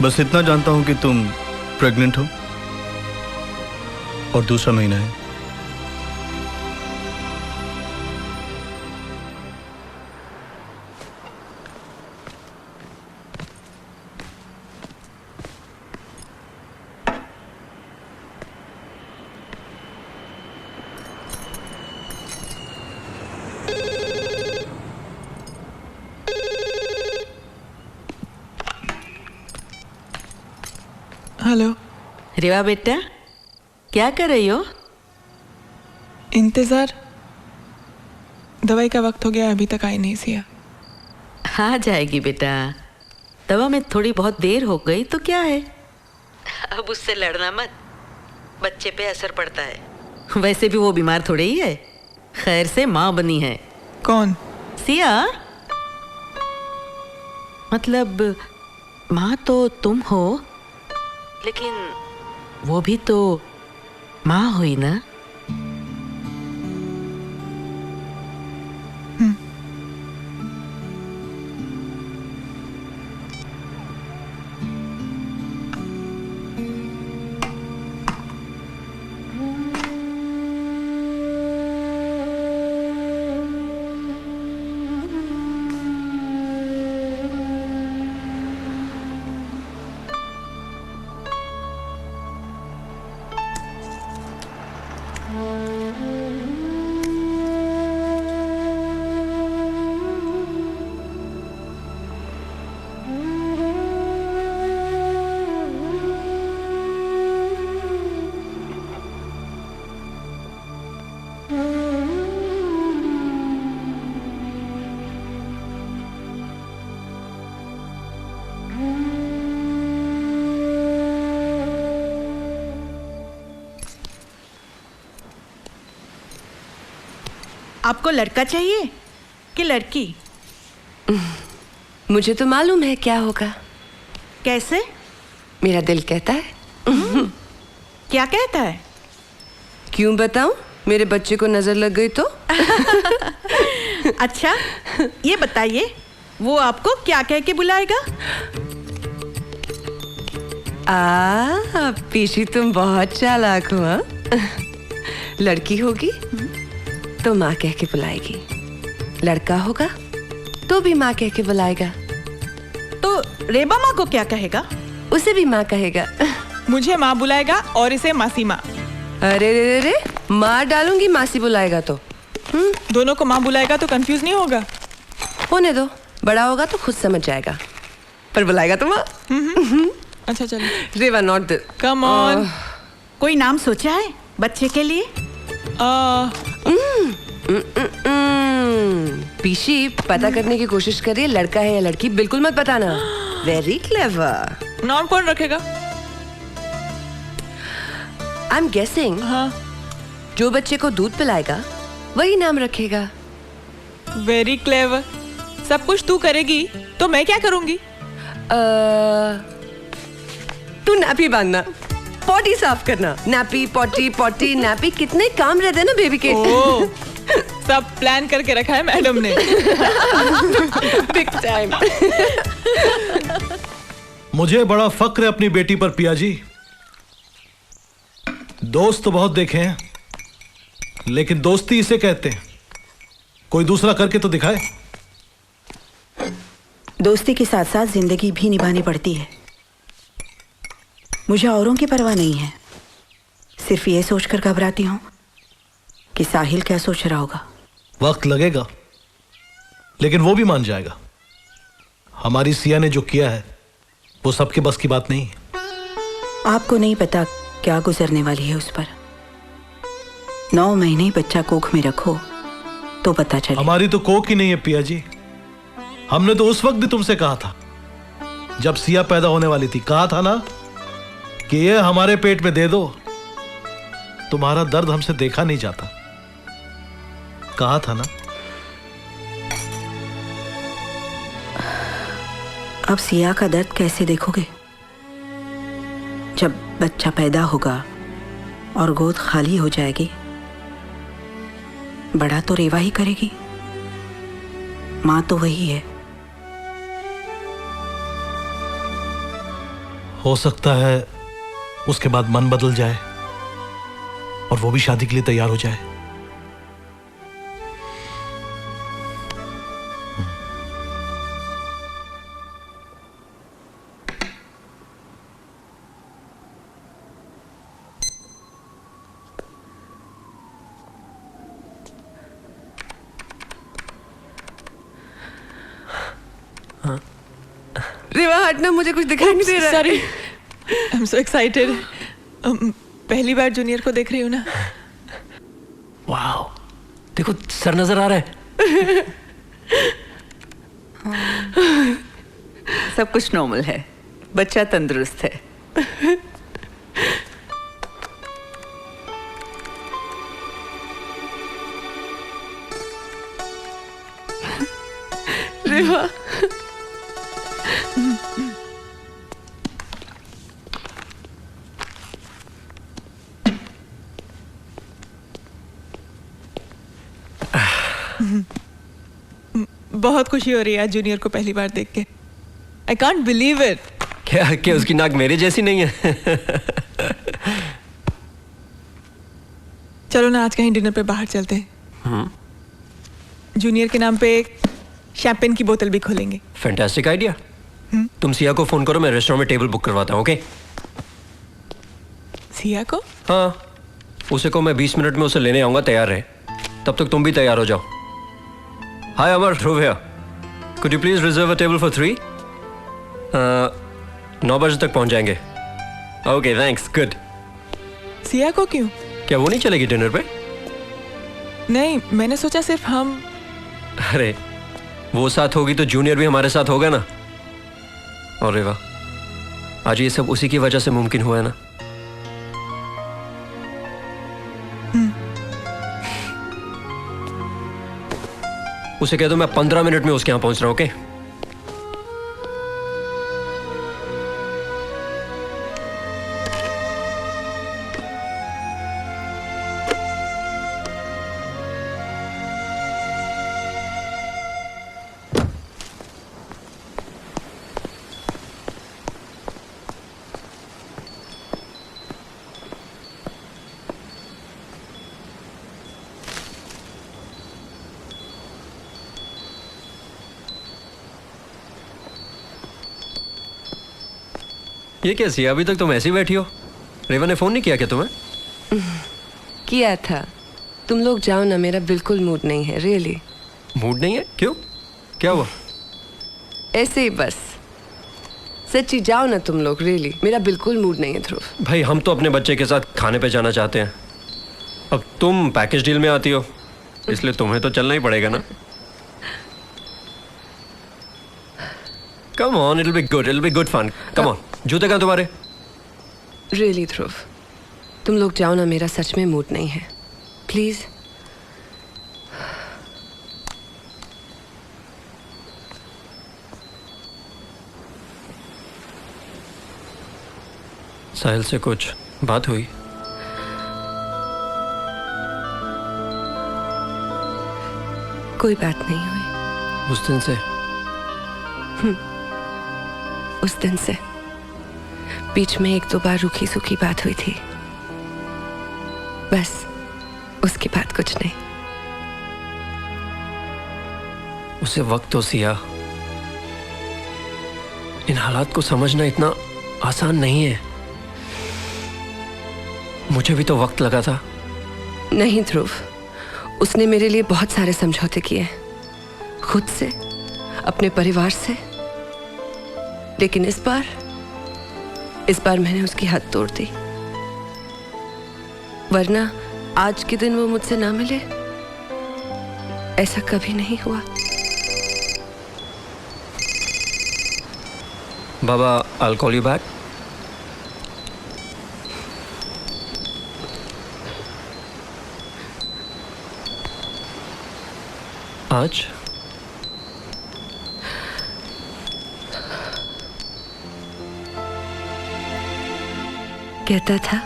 Speaker 9: बस इतना जानता हूं कि तुम प्रेग्नेंट हो और दूसरा महीना है।
Speaker 4: हेलो
Speaker 15: रेवा बेटा, क्या कर रही हो?
Speaker 4: इंतजार। दवाई का वक्त हो गया, अभी तक आई नहीं सिया।
Speaker 15: आ जाएगी बेटा, दवा में थोड़ी बहुत देर हो गई तो क्या है, अब उससे लड़ना मत, बच्चे पे असर पड़ता है। वैसे भी वो बीमार थोड़ी ही है, खैर से माँ बनी है।
Speaker 4: कौन?
Speaker 15: सिया। मतलब माँ तो तुम हो, लेकिन वो भी तो माँ हुई ना।
Speaker 1: आपको लड़का चाहिए कि लड़की?
Speaker 5: मुझे तो मालूम है क्या होगा।
Speaker 1: कैसे?
Speaker 5: मेरा दिल कहता है।
Speaker 1: क्या कहता है?
Speaker 5: क्यों बताऊं? मेरे बच्चे को नजर लग गई तो।
Speaker 1: अच्छा, ये बताइए वो आपको क्या कह के बुलाएगा?
Speaker 5: पीछी तुम बहुत चालाक हो। लड़की होगी तो माँ कह के बुलाएगी, लड़का होगा तो भी माँ कह के बुलाएगा।
Speaker 1: तो रेबा माँ को क्या कहेगा?
Speaker 5: उसे भी माँ कहेगा।
Speaker 4: मुझे माँ बुलाएगा और इसे मासी माँ।
Speaker 5: अरे रे रे रे, मार डालूंगी मासी बुलाएगा तो।
Speaker 4: दोनों को माँ बुलाएगा तो कंफ्यूज नहीं होगा?
Speaker 5: होने दो, बड़ा होगा तो खुद समझ जाएगा, पर बुलाएगा तो माँ।
Speaker 4: अच्छा चलो।
Speaker 5: रेवा नॉट दिस।
Speaker 4: Come on.
Speaker 1: कोई नाम सोचा है बच्चे के लिए?
Speaker 5: पीशी पता करने की कोशिश करिए लड़का है या लड़की, बिल्कुल मत बताना। Very clever.
Speaker 4: नाम कौन रखेगा?
Speaker 5: आई एम गेसिंग जो बच्चे को दूध पिलाएगा वही नाम रखेगा।
Speaker 4: Very clever. सब कुछ तू करेगी तो मैं क्या करूंगी?
Speaker 5: तू नैपी बांधना, पॉटी साफ करना, नैपी पॉटी पॉटी नैपी, कितने काम रहते हैं ना बेबी के।
Speaker 4: सब प्लान करके रखा है मैडम ने।
Speaker 5: Big time.
Speaker 11: मुझे बड़ा फक्र है अपनी बेटी पर पिया जी। दोस्त तो बहुत देखे हैं, लेकिन दोस्ती इसे कहते हैं। कोई दूसरा करके तो दिखाए।
Speaker 8: दोस्ती के साथ साथ जिंदगी भी निभानी पड़ती है। मुझे औरों की परवाह नहीं है, सिर्फ ये सोचकर घबराती हूँ कि साहिल क्या सोच रहा होगा।
Speaker 11: वक्त लगेगा, लेकिन वो भी मान जाएगा। हमारी सिया ने जो किया है वो सबके बस की बात नहीं है।
Speaker 8: आपको नहीं पता क्या गुजरने वाली है उस पर। 9 महीने ही बच्चा कोख में रखो तो पता चले।
Speaker 11: हमारी तो कोख ही नहीं है पिया जी। हमने तो उस वक्त भी तुमसे कहा था, जब सिया पैदा होने वाली थी, कहा था ना कि ये हमारे पेट में दे दो। तुम्हारा दर्द हमसे देखा नहीं जाता, कहा था ना।
Speaker 8: अब सिया का दर्द कैसे देखोगे? जब बच्चा पैदा होगा और गोद खाली हो जाएगी, बड़ा तो रेवा ही करेगी, मां तो वही है।
Speaker 11: हो सकता है उसके बाद मन बदल जाए और वो भी शादी के लिए तैयार हो जाए।
Speaker 5: रेवा हटना, मुझे कुछ दिखाई नहीं दे रहा।
Speaker 4: Sorry, I am so excited. पहली बार जूनियर को देख रही हूँ ना।
Speaker 10: वाओ, देखो सर नजर आ रहा है।
Speaker 17: सब कुछ नॉर्मल है, बच्चा तंदुरुस्त है।
Speaker 4: रेवा, बहुत खुशी हो रही है आज जूनियर को पहली बार देख के। I can't believe it.
Speaker 10: क्या उसकी नाक मेरे जैसी नहीं है?
Speaker 4: चलो ना आज कहीं डिनर पे बाहर चलते हैं। जूनियर के नाम पे शैंपेन की बोतल भी खोलेंगे।
Speaker 10: Fantastic idea. तुम सिया को फोन करो, मैं रेस्टोरेंट में टेबल बुक करवाता हूँ। ओके?
Speaker 4: सिया को?
Speaker 10: हाँ, उसे को मैं 20 मिनट में उसे लेने आऊंगा, तैयार रहे। तब तक तुम भी तैयार हो जाओ। Hi Amar, Dhruv here. Could you please reserve a table for 3? 9 बजे तक पहुंच जाएंगे। Okay thanks, good.
Speaker 4: सिया को क्यों?
Speaker 10: क्या वो नहीं चलेगी डिनर पे?
Speaker 4: नहीं, मैंने सोचा सिर्फ हम।
Speaker 10: अरे वो साथ होगी तो जूनियर भी हमारे साथ होगा ना। और रेवा, आज ये सब उसी की वजह से मुमकिन हुआ है ना। उसे कह दो मैं 15 मिनट में उसके यहां पहुंच रहा हूं। ओके? ये कैसी है? अभी तक तुम ऐसी बैठी हो। रेवा ने फोन नहीं किया क्या तुम्हें?
Speaker 5: किया था। तुम लोग जाओ ना, मेरा बिल्कुल मूड नहीं है। रियली
Speaker 10: मूड नहीं है? क्यों, क्या हुआ?
Speaker 5: ऐसे ही बस। सच्ची जाओ ना तुम लोग, रियली मेरा बिल्कुल मूड नहीं है ध्रुव।
Speaker 10: भाई हम तो अपने बच्चे के साथ खाने पे जाना चाहते हैं, अब तुम पैकेज डील में आती हो, इसलिए तुम्हें तो चलना ही पड़ेगा ना। Come on, it will be good fun. Come on, जूते कहाँ तुम्हारे?
Speaker 5: रियली ध्रुव, तुम लोग जाओ ना, मेरा सच में मूड नहीं है, प्लीज।
Speaker 10: साहिल से कुछ बात हुई?
Speaker 5: कोई बात नहीं हुई।
Speaker 10: उस दिन से?
Speaker 5: उस दिन से बीच में एक दो बार रूखी सूखी बात हुई थी, बस उसके बाद कुछ नहीं।
Speaker 10: उसे वक्त तो सिया, इन हालात को समझना इतना आसान नहीं है। मुझे भी तो वक्त लगा था।
Speaker 5: नहीं ध्रुव, उसने मेरे लिए बहुत सारे समझौते किए, खुद से, अपने परिवार से, लेकिन इस बार मैंने उसकी हद तोड़ दी। वरना आज के दिन वो मुझसे ना मिले, ऐसा कभी नहीं हुआ।
Speaker 10: बाबा, I'll call you back. आज
Speaker 5: कहता था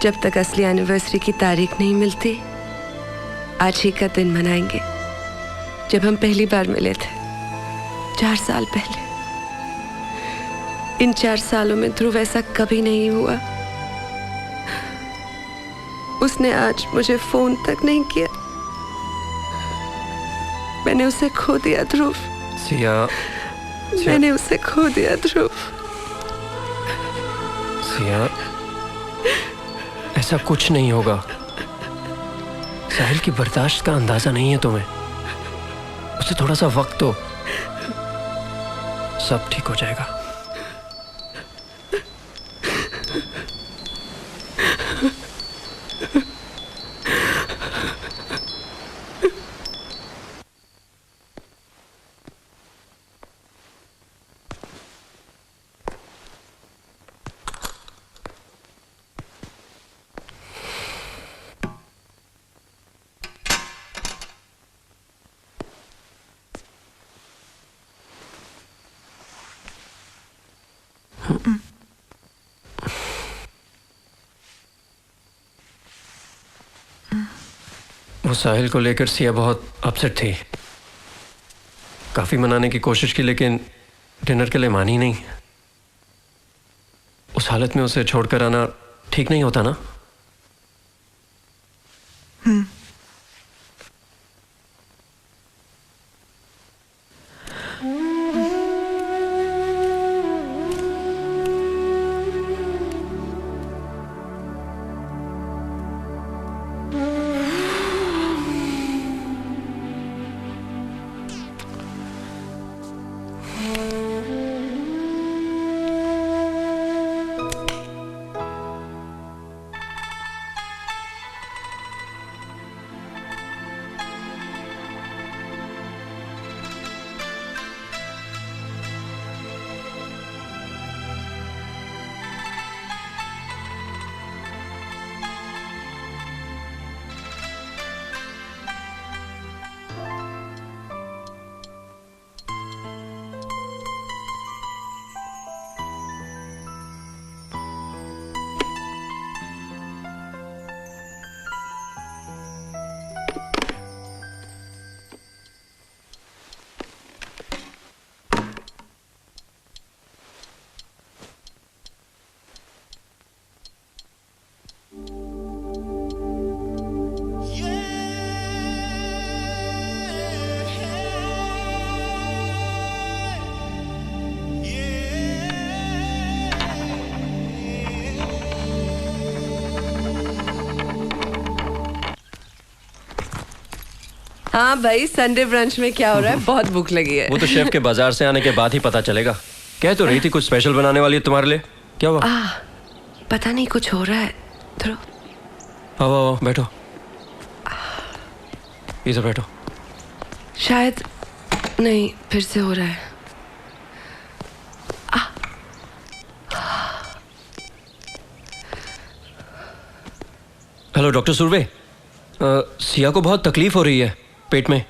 Speaker 5: जब तक असली एनिवर्सरी की तारीख नहीं मिलती, आज ही का दिन मनाएंगे जब हम पहली बार मिले थे 4 साल पहले। इन 4 सालों में ध्रुव ऐसा कभी नहीं हुआ। उसने आज मुझे फोन तक नहीं किया। मैंने उसे खो दिया ध्रुव।
Speaker 10: सिया,
Speaker 5: मैंने उसे खो दिया ध्रुव।
Speaker 10: सिया, ऐसा कुछ नहीं होगा। साहिल की बर्दाश्त का अंदाजा नहीं है तुम्हें। उसे थोड़ा सा वक्त दो, सब ठीक हो जाएगा। वो साहिल को लेकर सिया बहुत अपसेट थी। काफी मनाने की कोशिश की, लेकिन डिनर के लिए मानी नहीं। उस हालत में उसे छोड़कर आना ठीक नहीं होता ना।
Speaker 5: हाँ भाई, संडे ब्रंच में क्या हो रहा है? बहुत भूख लगी है।
Speaker 10: वो तो शेफ के बाजार से आने के बाद ही पता चलेगा। कह तो रही थी कुछ स्पेशल बनाने वाली है तुम्हारे लिए। क्या हुआ?
Speaker 5: पता नहीं, कुछ हो रहा है। थोड़ा
Speaker 10: आओ बैठो, इधर बैठो।
Speaker 5: शायद नहीं, फिर से हो रहा है।
Speaker 10: हेलो डॉक्टर सुरवे, सिया को बहुत तकलीफ हो रही है पेट में,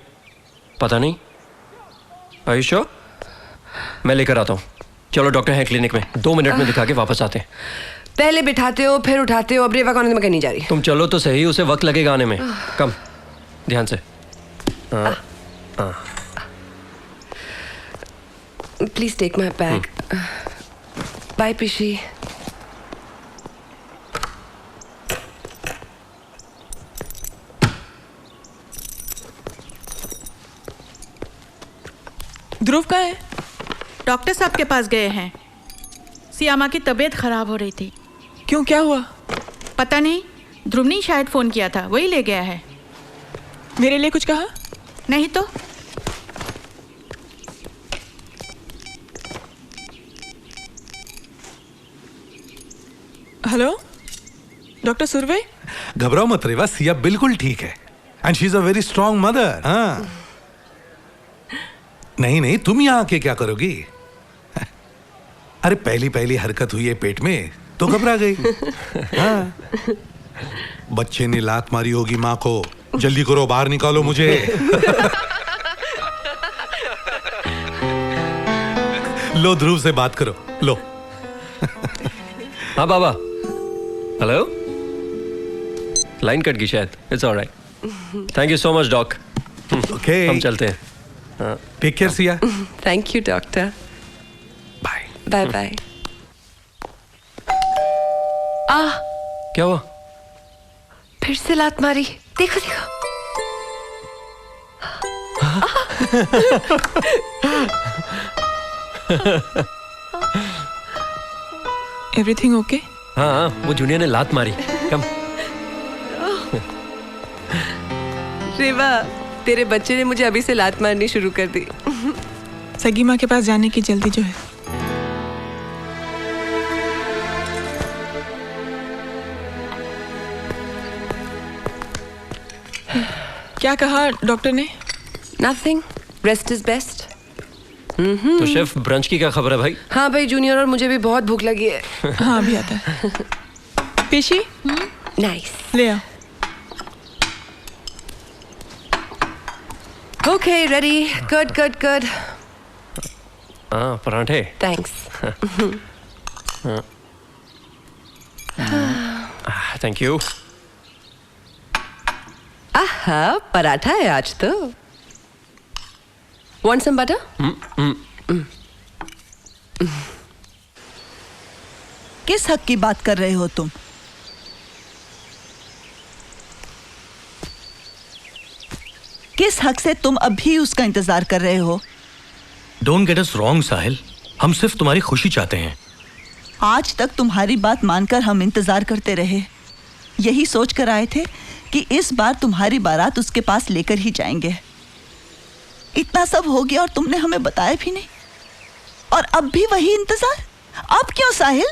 Speaker 10: पता नहीं। Are you sure? मैं लेकर आता हूँ। चलो डॉक्टर है क्लिनिक में, 2 मिनट में दिखा के वापस आते हैं।
Speaker 5: पहले बिठाते हो फिर उठाते हो। अब रेवा को आने में नहीं जा रही।
Speaker 10: तुम चलो तो सही, उसे वक्त लगेगा आने में। कम ध्यान से।
Speaker 5: Please take my bag. Bye पिशी।
Speaker 4: ध्रुव कहाँ है?
Speaker 1: डॉक्टर साहब के पास गए हैं। सियामा की तबीयत खराब हो रही थी।
Speaker 4: क्यों, क्या हुआ?
Speaker 1: पता नहीं, ध्रुव ने शायद फोन किया था, वही ले गया है।
Speaker 4: मेरे लिए कुछ कहा?
Speaker 1: नहीं तो।
Speaker 4: Hello doctor Surve.
Speaker 11: घबराओ मत रेवा, सिया बिल्कुल ठीक है and she is a very strong mother. हाँ नहीं, तुम यहाँ आके क्या करोगी? अरे पहली पहली हरकत हुई है पेट में तो घबरा गई। हाँ। बच्चे ने लात मारी होगी माँ को। जल्दी करो, बाहर निकालो मुझे। लो ध्रुव से बात करो, लो।
Speaker 10: हाँ बाबा। हेलो, लाइन कट गई शायद। It's alright. Thank you so much doc.
Speaker 11: Okay,
Speaker 10: हम चलते हैं।
Speaker 11: Take care Siya.
Speaker 5: Thank you doctor.
Speaker 11: Bye
Speaker 5: bye bye.
Speaker 10: क्या हुआ?
Speaker 5: फिर से लात मारी। देखो देखो।
Speaker 4: Everything okay?
Speaker 10: हाँ, वो जूनियर ने लात मारी। कम।
Speaker 5: रेवा, तेरे बच्चे ने मुझे अभी से लात मारनी शुरू कर दी।
Speaker 4: सगी माँ के पास जाने की जल्दी जो है। क्या कहा डॉक्टर ने?
Speaker 5: Nothing. Rest is best.
Speaker 10: तो शेफ, ब्रंच की क्या खबर है भाई?
Speaker 5: हाँ भाई जूनियर, और मुझे भी बहुत भूख लगी है।
Speaker 4: हाँ अभी आता है। पेशी?
Speaker 5: नाइस।
Speaker 4: ले आओ।
Speaker 5: Okay, ready. Good, good, good.
Speaker 10: हाँ, पराठे।
Speaker 5: Thanks.
Speaker 10: Thank you.
Speaker 5: आहा, पराठा है आज तो। Want some butter?
Speaker 18: किस हक की बात कर रहे हो तुम? किस हक से तुम अभी उसका इंतजार कर रहे हो?
Speaker 14: डोंट गेट अस रॉन्ग साहिल, हम सिर्फ तुम्हारी खुशी चाहते हैं।
Speaker 18: आज तक तुम्हारी बात मानकर हम इंतजार करते रहे, यही सोच कर आए थे कि इस बार तुम्हारी बारात उसके पास लेकर ही जाएंगे। इतना सब हो गया और तुमने हमें बताया भी नहीं, और अब भी वही इंतजार। अब क्यों साहिल?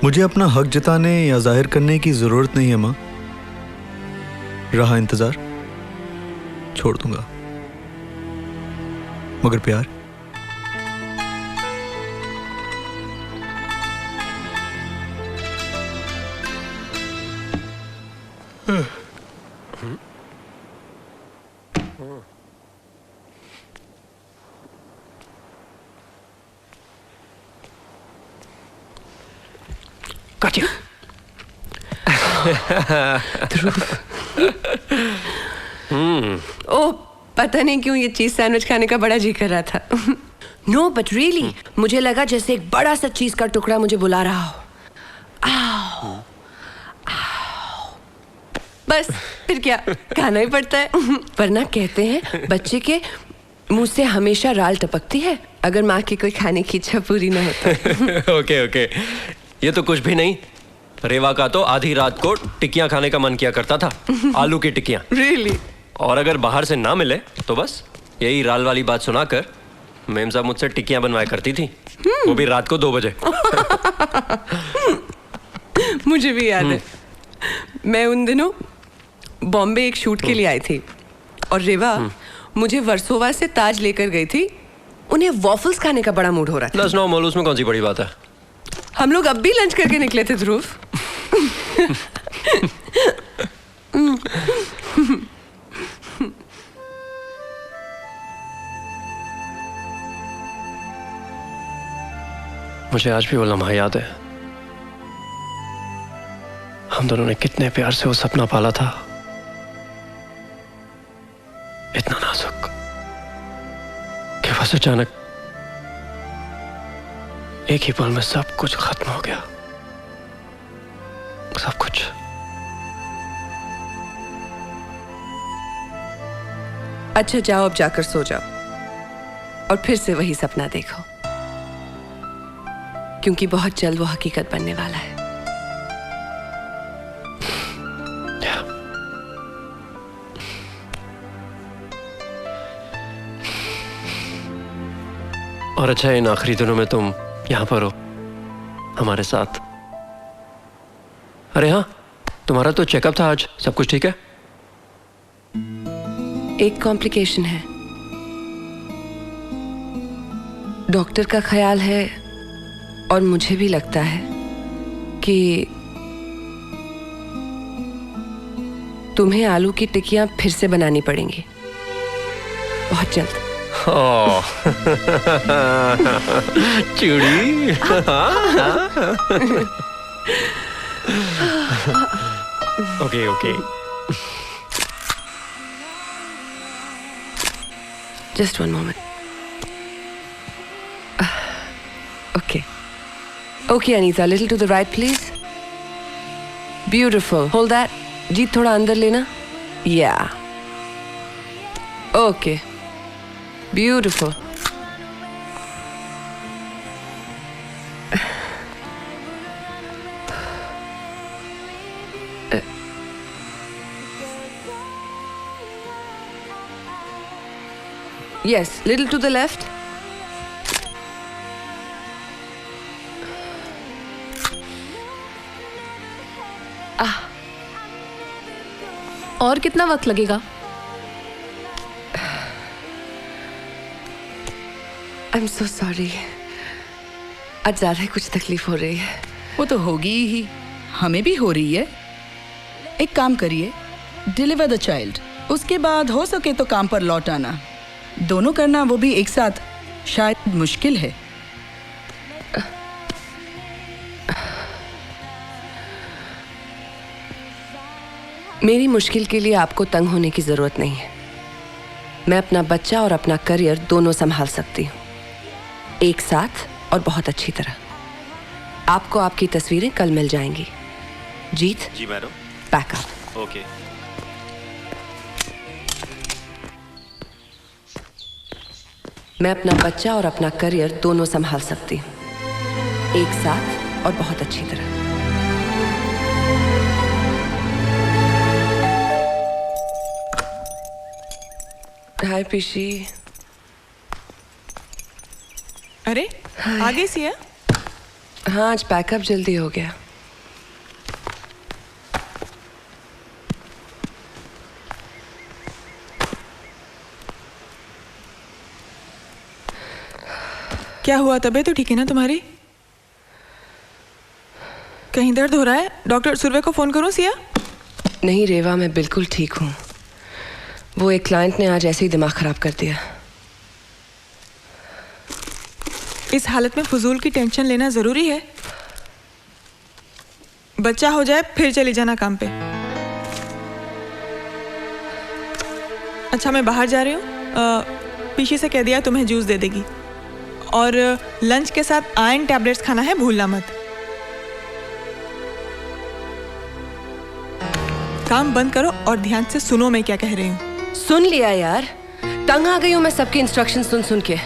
Speaker 9: मुझे अपना हक जताने या जाहिर करने की जरूरत नहीं है माँ। रहा इंतजार, छोड़ दूंगा, मगर प्यार
Speaker 10: Gotcha.
Speaker 5: ओ, पता नहीं क्यों ये चीज सैंडविच खाने का बड़ा जी कर रहा था। नो बट रियली मुझे लगा जैसे एक बड़ा सा चीज का टुकड़ा मुझे बुला रहा हो। आओ, आओ। बस फिर क्या, खाना ही पड़ता है। वरना कहते हैं बच्चे के मुंह से हमेशा राल टपकती है अगर माँ की कोई खाने की इच्छा पूरी ना हो तो।
Speaker 10: ओके ओके, ये तो कुछ भी नहीं, रेवा का तो आधी रात को टिक्कियां खाने का मन किया करता था। आलू की टिक्कियां।
Speaker 4: Really?
Speaker 10: और अगर बाहर से ना मिले तो बस यही राल वाली बात सुनाकर मेम साहब मुझसे टिक्कियां बनवाया करती थी, वो भी रात को 2 बजे।
Speaker 5: मुझे भी याद है, मैं उन दिनों बॉम्बे एक शूट के लिए आई थी और रेवा मुझे वर्सोवा से ताज लेकर गई थी। उन्हें वॉफल्स खाने का बड़ा मूड हो रहा था।
Speaker 10: दस 9 मोल, उसमें कौन सी बड़ी बात है।
Speaker 5: हम लोग अब भी लंच करके निकले थे ध्रुव।
Speaker 10: मुझे आज भी वो लम्हा याद है, हम दोनों ने कितने प्यार से वो सपना पाला था, इतना नाजुक कि बस अचानक एक ही पल में सब कुछ खत्म हो गया, सब कुछ।
Speaker 5: अच्छा जाओ, अब जाकर सो जाओ और फिर से वही सपना देखो, क्योंकि बहुत जल्द वो हकीकत बनने वाला है।
Speaker 10: और अच्छा, इन आखिरी दिनों में तुम यहां पर हो हमारे साथ। अरे हाँ, तुम्हारा तो चेकअप था आज, सब कुछ ठीक है?
Speaker 5: एक कॉम्प्लिकेशन है, डॉक्टर का ख्याल है और मुझे भी लगता है कि तुम्हें आलू की टिक्कियां फिर से बनानी पड़ेंगी बहुत जल्द।
Speaker 10: चूड़ी। Okay okay,
Speaker 5: just 1 moment. Okay okay Anita, little to the right please. Beautiful, hold that. Jeet थोड़ा अंदर लेना। Yeah okay, beautiful. Yes, little to the left.
Speaker 16: और कितना वक्त लगेगा?
Speaker 5: I'm so sorry. आज ज्यादा ही कुछ तकलीफ हो रही है।
Speaker 19: वो तो होगी ही, हमें भी हो रही है। एक काम करिए, डिलीवर द चाइल्ड, उसके बाद हो सके तो काम पर लौट आना। दोनों करना, वो भी एक साथ, शायद मुश्किल है।
Speaker 5: मेरी मुश्किल के लिए आपको तंग होने की जरूरत नहीं है। मैं अपना बच्चा और अपना करियर दोनों संभाल सकती हूँ, एक साथ और बहुत अच्छी तरह। आपको आपकी तस्वीरें कल मिल जाएंगी। जीत।
Speaker 10: जी मैडम।
Speaker 5: पैकअप।
Speaker 10: ओके।
Speaker 5: मैं अपना बच्चा और अपना करियर दोनों संभाल सकती हूँ, एक साथ और बहुत अच्छी तरह। हाय पिशी।
Speaker 4: अरे आगे सिया।
Speaker 5: हाँ, आज पैकअप जल्दी हो गया।
Speaker 4: क्या हुआ, तबीयत तो ठीक है ना तुम्हारी? कहीं दर्द हो रहा है? डॉक्टर सुरवे को फोन करूं सिया?
Speaker 5: नहीं रेवा, मैं बिल्कुल ठीक हूँ। वो एक क्लाइंट ने आज ऐसे ही दिमाग खराब कर दिया।
Speaker 4: इस हालत में फजूल की टेंशन लेना जरूरी है? बच्चा हो जाए फिर चली जाना काम पे। अच्छा, मैं बाहर जा रही हूँ, पीछे से कह दिया तुम्हें जूस दे देगी, और लंच के साथ आयरन टैबलेट्स खाना है, भूलना मत। काम बंद करो और ध्यान से सुनो मैं क्या कह रही हूँ।
Speaker 5: सुन लिया यार, तंग आ गई हूँ मैं सबकी इंस्ट्रक्शन सुन सुन के।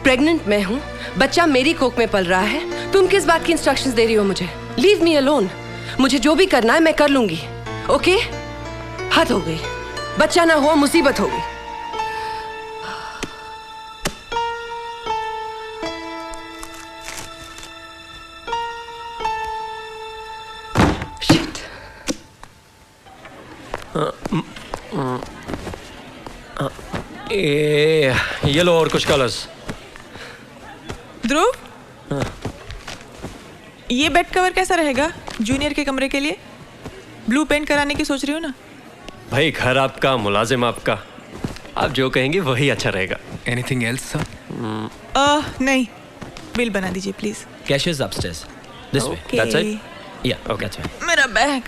Speaker 5: प्रेग्नेंट मैं हूँ, बच्चा मेरी कोख में पल रहा है, तुम किस बात की इंस्ट्रक्शंस दे रही हो मुझे? Leave me alone. मुझे जो भी करना है मैं कर लूंगी। ओके? हद हो गई, बच्चा ना हुआ मुसीबत हो गई।
Speaker 10: ये लो और कुछ कलर्स।
Speaker 4: ध्रुव, ये बेड कवर कैसा रहेगा जूनियर के कमरे के लिए? ब्लू पेंट कराने की सोच रही हो ना?
Speaker 10: भाई घर आपका, मुलाजिम आपका, आप जो कहेंगे वही अच्छा रहेगा।
Speaker 2: Anything else sir?
Speaker 4: नहीं, बिल बना दीजिए please.
Speaker 10: Cash is upstairs, this way, that's it. या ओके।
Speaker 4: मेरा बैग।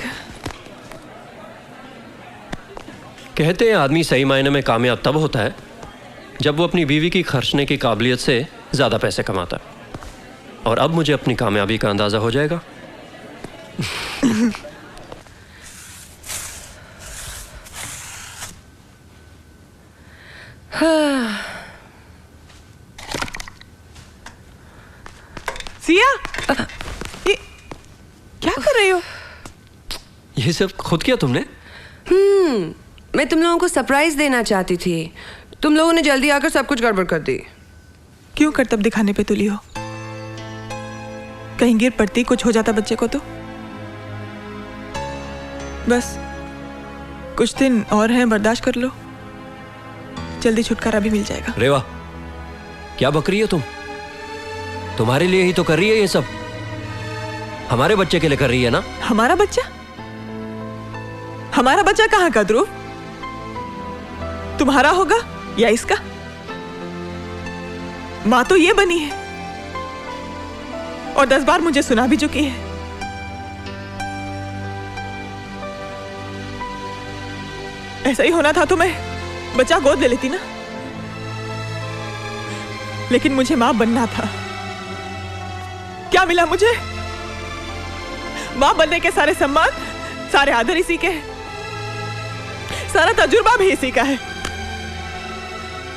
Speaker 10: कहते हैं आदमी सही मायने में कामयाब तब होता है जब वो अपनी बीवी की खर्चने की काबिलियत से ज़्यादा पैसे कमाता है। और अब मुझे अपनी कामयाबी का अंदाज़ा हो जाएगा।
Speaker 4: सिया, ये क्या कर रही हो?
Speaker 10: ये सब खुद किया तुमने?
Speaker 5: मैं तुम लोगों को सरप्राइज देना चाहती थी। तुम लोगों ने जल्दी आकर सब कुछ गड़बड़ कर दी।
Speaker 4: क्यों करतब दिखाने पे तुली हो? कहीं गिर पड़ती, कुछ हो जाता बच्चे को तो? बस कुछ दिन और हैं, बर्दाश्त कर लो, जल्दी छुटकारा भी मिल जाएगा।
Speaker 10: रेवा, क्या बक रही हो तुम? तुम्हारे लिए ही तो कर रही है ये सब। हमारे बच्चे के लिए कर रही है ना?
Speaker 4: हमारा बच्चा? हमारा बच्चा कहाँ का ध्रुव? तुम्हारा होगा या इसका? माँ तो ये बनी है और 10 बार मुझे सुना भी चुकी है। ऐसा ही होना था तो मैं बच्चा गोद ले लेती ना, लेकिन मुझे माँ बनना था। क्या मिला मुझे? माँ बनने के सारे सम्मान, सारे आदर इसी के हैं, सारा तजुर्बा भी इसी का है,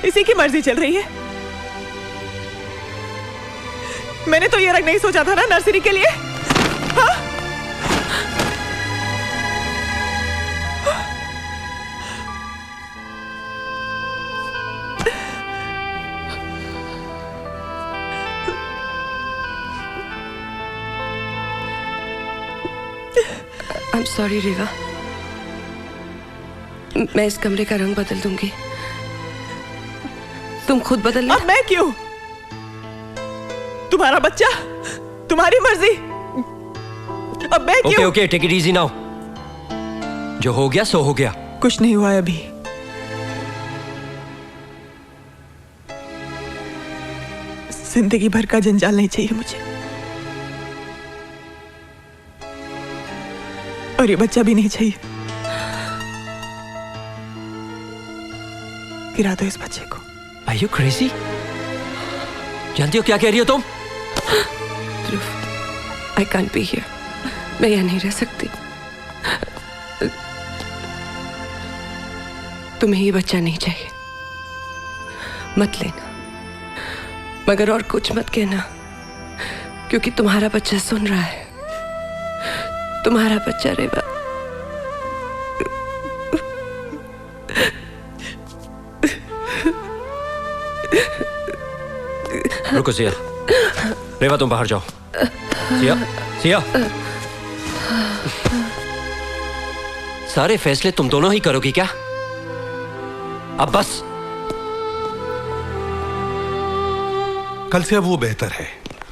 Speaker 4: इसी की मर्जी चल रही है। मैंने तो ये रंग नहीं सोचा था ना नर्सरी के लिए। हाँ?
Speaker 5: I'm sorry रेवा, मैं इस कमरे का रंग बदल दूंगी। तुम खुद बदलना।
Speaker 4: अब मैं क्यों? तुम्हारा बच्चा, तुम्हारी मर्जी। अब मैं क्यों?
Speaker 10: Okay, take it easy now. जो हो गया सो हो गया।
Speaker 4: कुछ नहीं हुआ अभी। जिंदगी भर का जंजाल नहीं चाहिए मुझे, और ये बच्चा भी नहीं चाहिए। गिरा दो इस बच्चे को।
Speaker 10: Are you crazy? जानती हो क्या कह रही हो तुम?
Speaker 5: I can't be here. मैं यहाँ नहीं रह सकती। तुम्हें ये बच्चा नहीं चाहिए, मत लेना, मगर और कुछ मत कहना, क्योंकि तुम्हारा बच्चा सुन रहा है। तुम्हारा बच्चा रेवा।
Speaker 10: रुको सिया, रेवा तुम बाहर जाओ। सिया, सिया, सारे फैसले तुम दोनों ही करोगी क्या? अब बस।
Speaker 11: कल से अब वो बेहतर है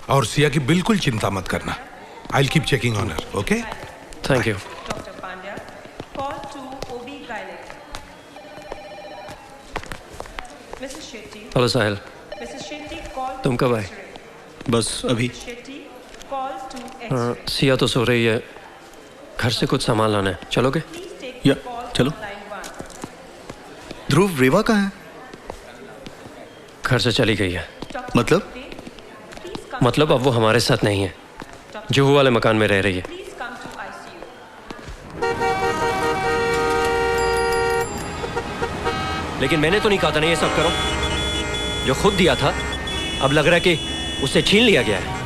Speaker 11: और सिया की बिल्कुल चिंता मत करना। I will keep checking on her, okay?
Speaker 10: Thank you. Hello Sahil, तुम कब आए?
Speaker 9: बस अभी।
Speaker 10: हाँ, सिया तो सो रही है, घर से कुछ सामान लाना है, चलोगे?
Speaker 9: या चलो। ध्रुव, रेवा कहाँ है?
Speaker 10: घर से चली गई है।
Speaker 9: मतलब
Speaker 10: अब वो हमारे साथ नहीं है, जुहू वाले मकान में रह रही है। लेकिन मैंने तो नहीं कहा था ना ये सब करो। जो खुद दिया था अब लग रहा है कि उससे छीन लिया गया है।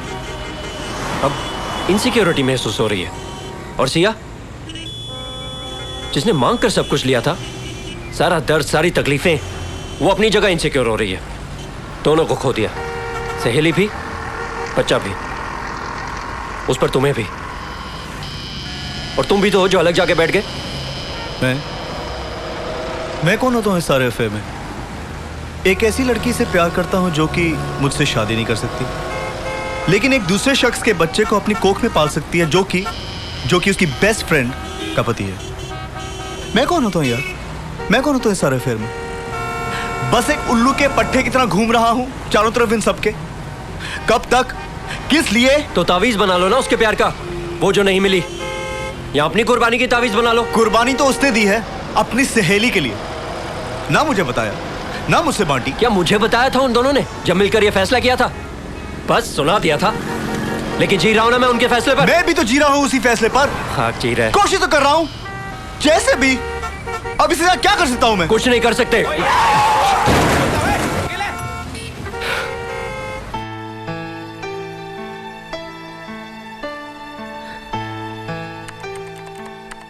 Speaker 10: अब इनसिक्योरिटी महसूस हो रही है। और सिया, जिसने मांग कर सब कुछ लिया था, सारा दर्द, सारी तकलीफें, वो अपनी जगह इनसिक्योर हो रही है। दोनों को खो दिया, सहेली भी, बच्चा भी, उस पर तुम्हें भी। और तुम भी तो हो जो अलग जाके बैठ गए।
Speaker 9: मैं कौन होता हूँ इस सारे अफेयर में? एक ऐसी लड़की से प्यार करता हूँ जो कि मुझसे शादी नहीं कर सकती, लेकिन एक दूसरे शख्स के बच्चे को अपनी कोख में पाल सकती है, जो कि उसकी बेस्ट फ्रेंड का पति है। मैं कौन होता हूँ यार? मैं कौन होता हूँ इस सारे अफेयर में? बस एक उल्लू के पट्टे की तरह घूम रहा हूँ चारों तरफ इन सबके। कब तक? किस लिए?
Speaker 10: तो तावीज बना लो ना उसके प्यार का, वो जो नहीं मिली, या अपनी कुर्बानी की तावीज बना लो।
Speaker 9: कुर्बानी तो उसने दी है अपनी सहेली के लिए, ना मुझे बताया, ना मुझसे बांटी।
Speaker 10: क्या मुझे बताया था उन दोनों ने जब मिलकर यह फैसला किया था? बस सुना दिया था, लेकिन जी रहा हूं ना मैं उनके फैसले पर।
Speaker 9: मैं भी तो जी रहा हूं उसी फैसले पर।
Speaker 10: हाँ जी रहे,
Speaker 9: कोशिश तो कर रहा हूं जैसे भी। अब इससे ज्यादा क्या कर सकता हूं मैं?
Speaker 10: कुछ नहीं कर सकते।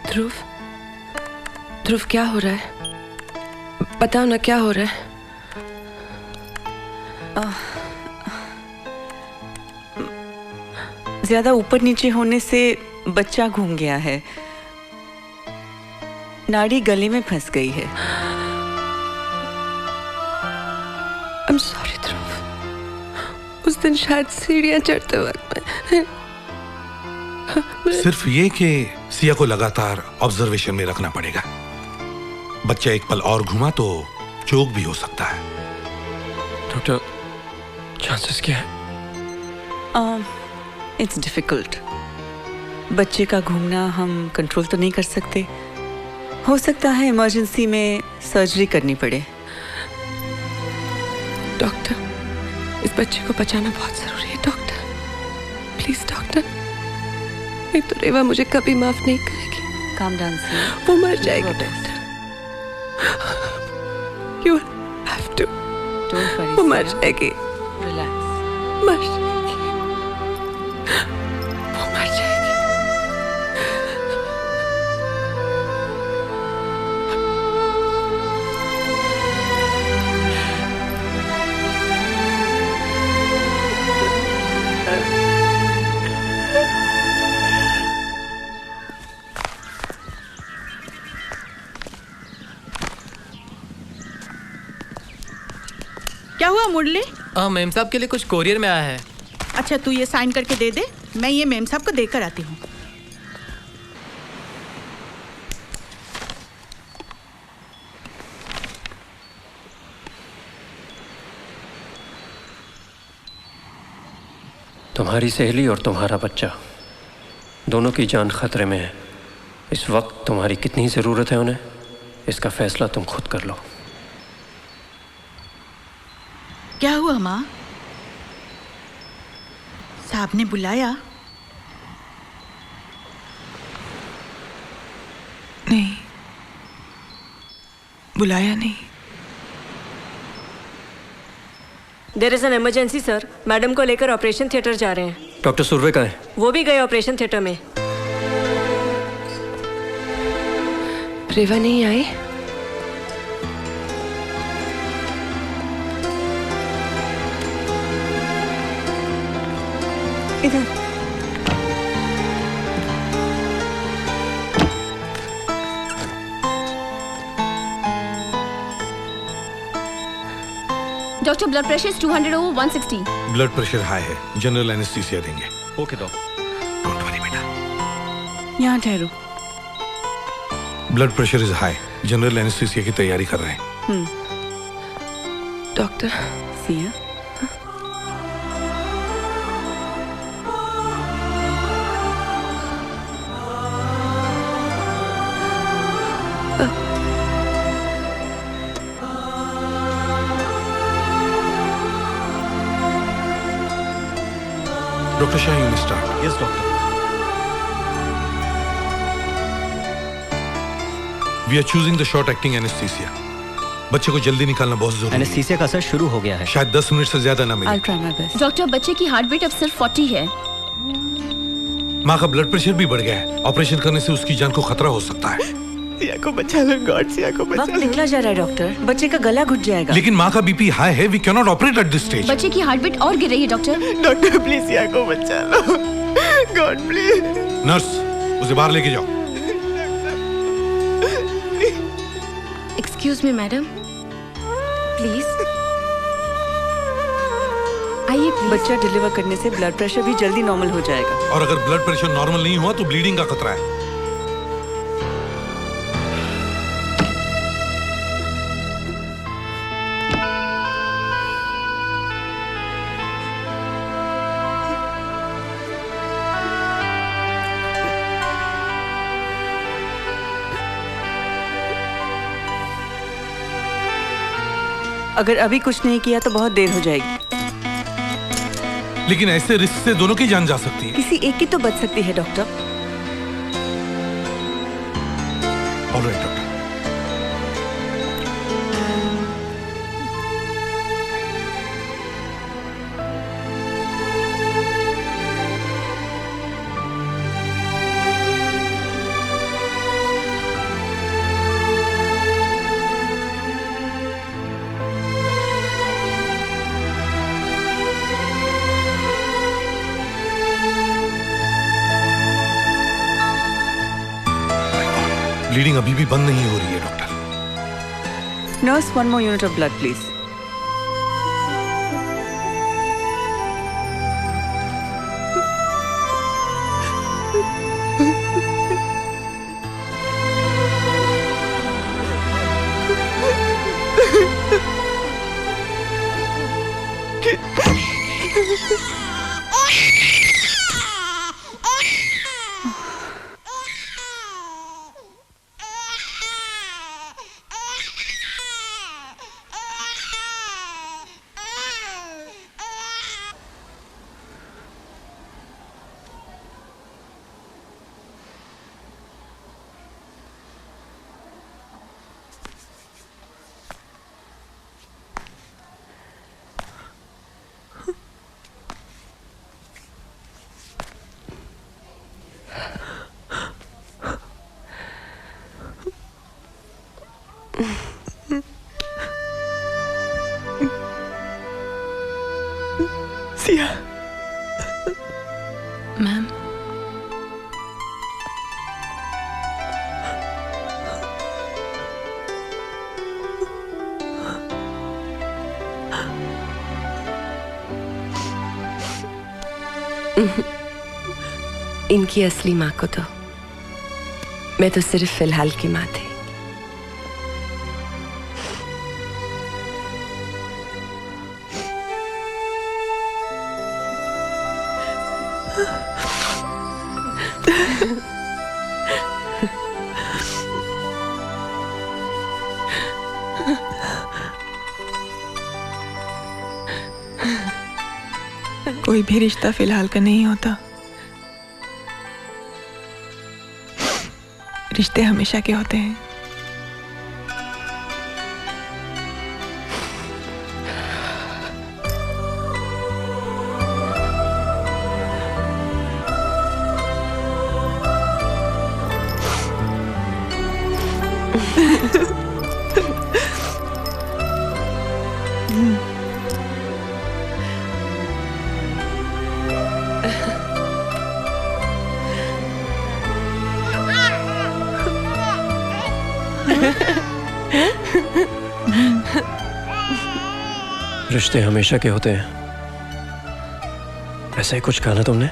Speaker 5: ध्रुव, ध्रुव क्या हो रहा है? बताओ ना क्या हो रहा है?
Speaker 17: ज्यादा ऊपर नीचे होने से बच्चा घूम गया है, नाड़ी गले में फंस गई है।
Speaker 5: I'm sorry ध्रुव, उस दिन शायद सीढ़ियां चढ़ते वक्त
Speaker 11: सिर्फ ये कि सिया को लगातार ऑब्जर्वेशन में रखना पड़ेगा। बच्चा एक पल और घुमा तो चोक भी हो सकता है।
Speaker 10: डॉक्टर, चांसेस क्या है?
Speaker 17: It's difficult. बच्चे का घूमना हम कंट्रोल तो नहीं कर सकते, हो सकता है इमरजेंसी में सर्जरी करनी पड़े।
Speaker 5: डॉक्टर, इस बच्चे को बचाना बहुत जरूरी है डॉक्टर, प्लीज डॉक्टर। नहीं तो रेवा मुझे कभी माफ नहीं करेगी।
Speaker 17: काम डाउन सिया,
Speaker 5: वो मर जाएगी doctor. You have to.
Speaker 17: Don't worry,
Speaker 5: वो मर जाएगी।
Speaker 17: Relax.
Speaker 5: मर जाएगी। वो मर जाएगी।
Speaker 1: क्या हुआ मुरली?
Speaker 2: मेम साहब के लिए कुछ कोरियर में आया है।
Speaker 1: अच्छा तू ये साइन करके दे दे, मैं ये मेम साहब को देकर आती हूँ।
Speaker 10: तुम्हारी सहेली और तुम्हारा बच्चा, दोनों की जान खतरे में है। इस वक्त तुम्हारी कितनी ज़रूरत है उन्हें, इसका फैसला तुम खुद कर लो।
Speaker 1: क्या हुआ माँ? साहब ने बुलाया?
Speaker 4: नहीं, बुलाया नहीं।
Speaker 20: There is an emergency sir, madam को लेकर ऑपरेशन थिएटर जा रहे हैं।
Speaker 10: डॉक्टर सुरवे कहाँ है?
Speaker 20: वो भी गए ऑपरेशन थिएटर में।
Speaker 5: रेवा नहीं आई?
Speaker 17: इधर।
Speaker 16: Doctor blood pressure 200 over 160।
Speaker 11: Blood pressure high है, जनरल एनेस्थीसिया देंगे।
Speaker 10: Okay doctor.
Speaker 11: डोंट वरी बेटा।
Speaker 17: यहाँ ठहरो।
Speaker 11: Blood pressure is high, general anaesthesia की तैयारी कर रहे हैं।
Speaker 5: Doctor.
Speaker 17: Siya,
Speaker 11: doctor Shah, you may start.
Speaker 9: Yes doctor.
Speaker 11: We are choosing the short acting anaesthesia. बच्चे को जल्दी निकालना बहुत जरूरी है।
Speaker 21: एनेस्थीसिया का असर शुरू हो गया है।
Speaker 11: शायद 10 मिनट से ज्यादा ना मिले।
Speaker 16: डॉक्टर बच्चे की हार्ट बीट अब सिर्फ 40 है।
Speaker 11: माँ का ब्लड प्रेशर भी बढ़ गया है। ऑपरेशन करने से उसकी जान को खतरा हो सकता है।
Speaker 4: सिया को बचा लो गॉड, सिया को बचा लो।
Speaker 17: वक्त निकला जा रहा है डॉक्टर, बच्चे का गला घुट जाएगा।
Speaker 11: लेकिन माँ का बीपी हाई है, we can not operate at this stage.
Speaker 16: बच्चे की हार्ट बीट और गिर रही है डॉक्टर।
Speaker 4: डॉक्टर प्लीज सिया को बचा लो, गॉड प्लीज।
Speaker 11: नर्स, उसे बाहर लेके जाओ।
Speaker 16: एक्सक्यूज मी मैडम, प्लीज आइए।
Speaker 17: बच्चा डिलीवर करने से ब्लड प्रेशर भी जल्दी नॉर्मल हो जाएगा।
Speaker 11: और अगर ब्लड प्रेशर नॉर्मल नहीं हुआ तो ब्लीडिंग का खतरा है।
Speaker 17: अगर अभी कुछ नहीं किया तो बहुत देर हो जाएगी।
Speaker 11: लेकिन ऐसे रिस्क से दोनों की जान जा सकती है।
Speaker 17: किसी एक की तो बच सकती है डॉक्टर।
Speaker 11: Alright doctor. ब्लीडिंग अभी भी बंद नहीं हो रही है doctor.
Speaker 17: Nurse, 1 more unit of blood please.
Speaker 4: Siya,
Speaker 16: ma'am
Speaker 5: इनकी असली माँ को तो मैं तो सिर्फ फिलहाल की माँ थी।
Speaker 4: कोई भी रिश्ता फिलहाल का नहीं होता, रिश्ते हमेशा के होते हैं।
Speaker 10: रिश्ते हमेशा के होते हैं, ऐसा ही कुछ कहा ना तुमने?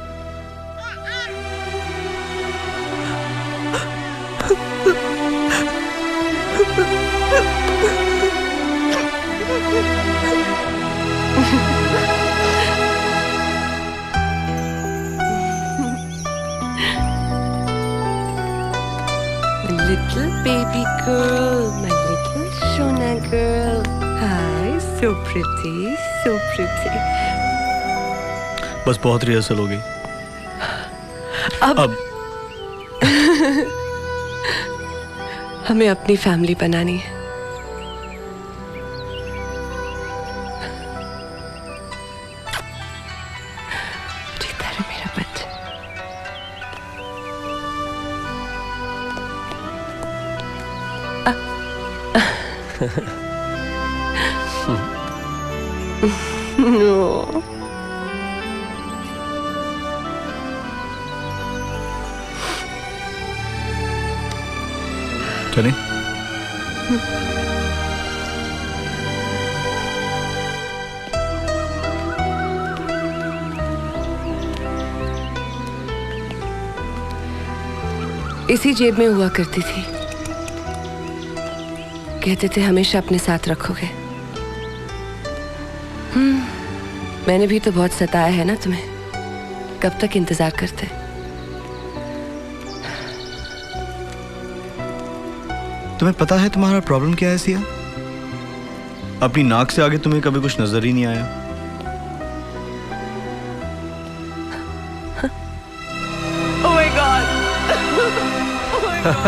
Speaker 5: Little baby girl, my little Shona girl. Hi, so pretty, so pretty.
Speaker 9: बस बहुत रिहर्सल हो गई।
Speaker 5: अब हमें अपनी फैमिली बनानी है। जीता रहे मेरा बच्चा। No.
Speaker 9: चले?
Speaker 5: इसी जेब में हुआ करती थी। कहते थे हमेशा अपने साथ रखोगे। मैंने भी तो बहुत सताया है ना तुम्हें। कब तक इंतजार करते?
Speaker 9: तुम्हें पता है तुम्हारा प्रॉब्लम क्या है सिया? अपनी नाक से आगे तुम्हें कभी कुछ नजर ही नहीं आया।
Speaker 4: Oh my God! Oh my God!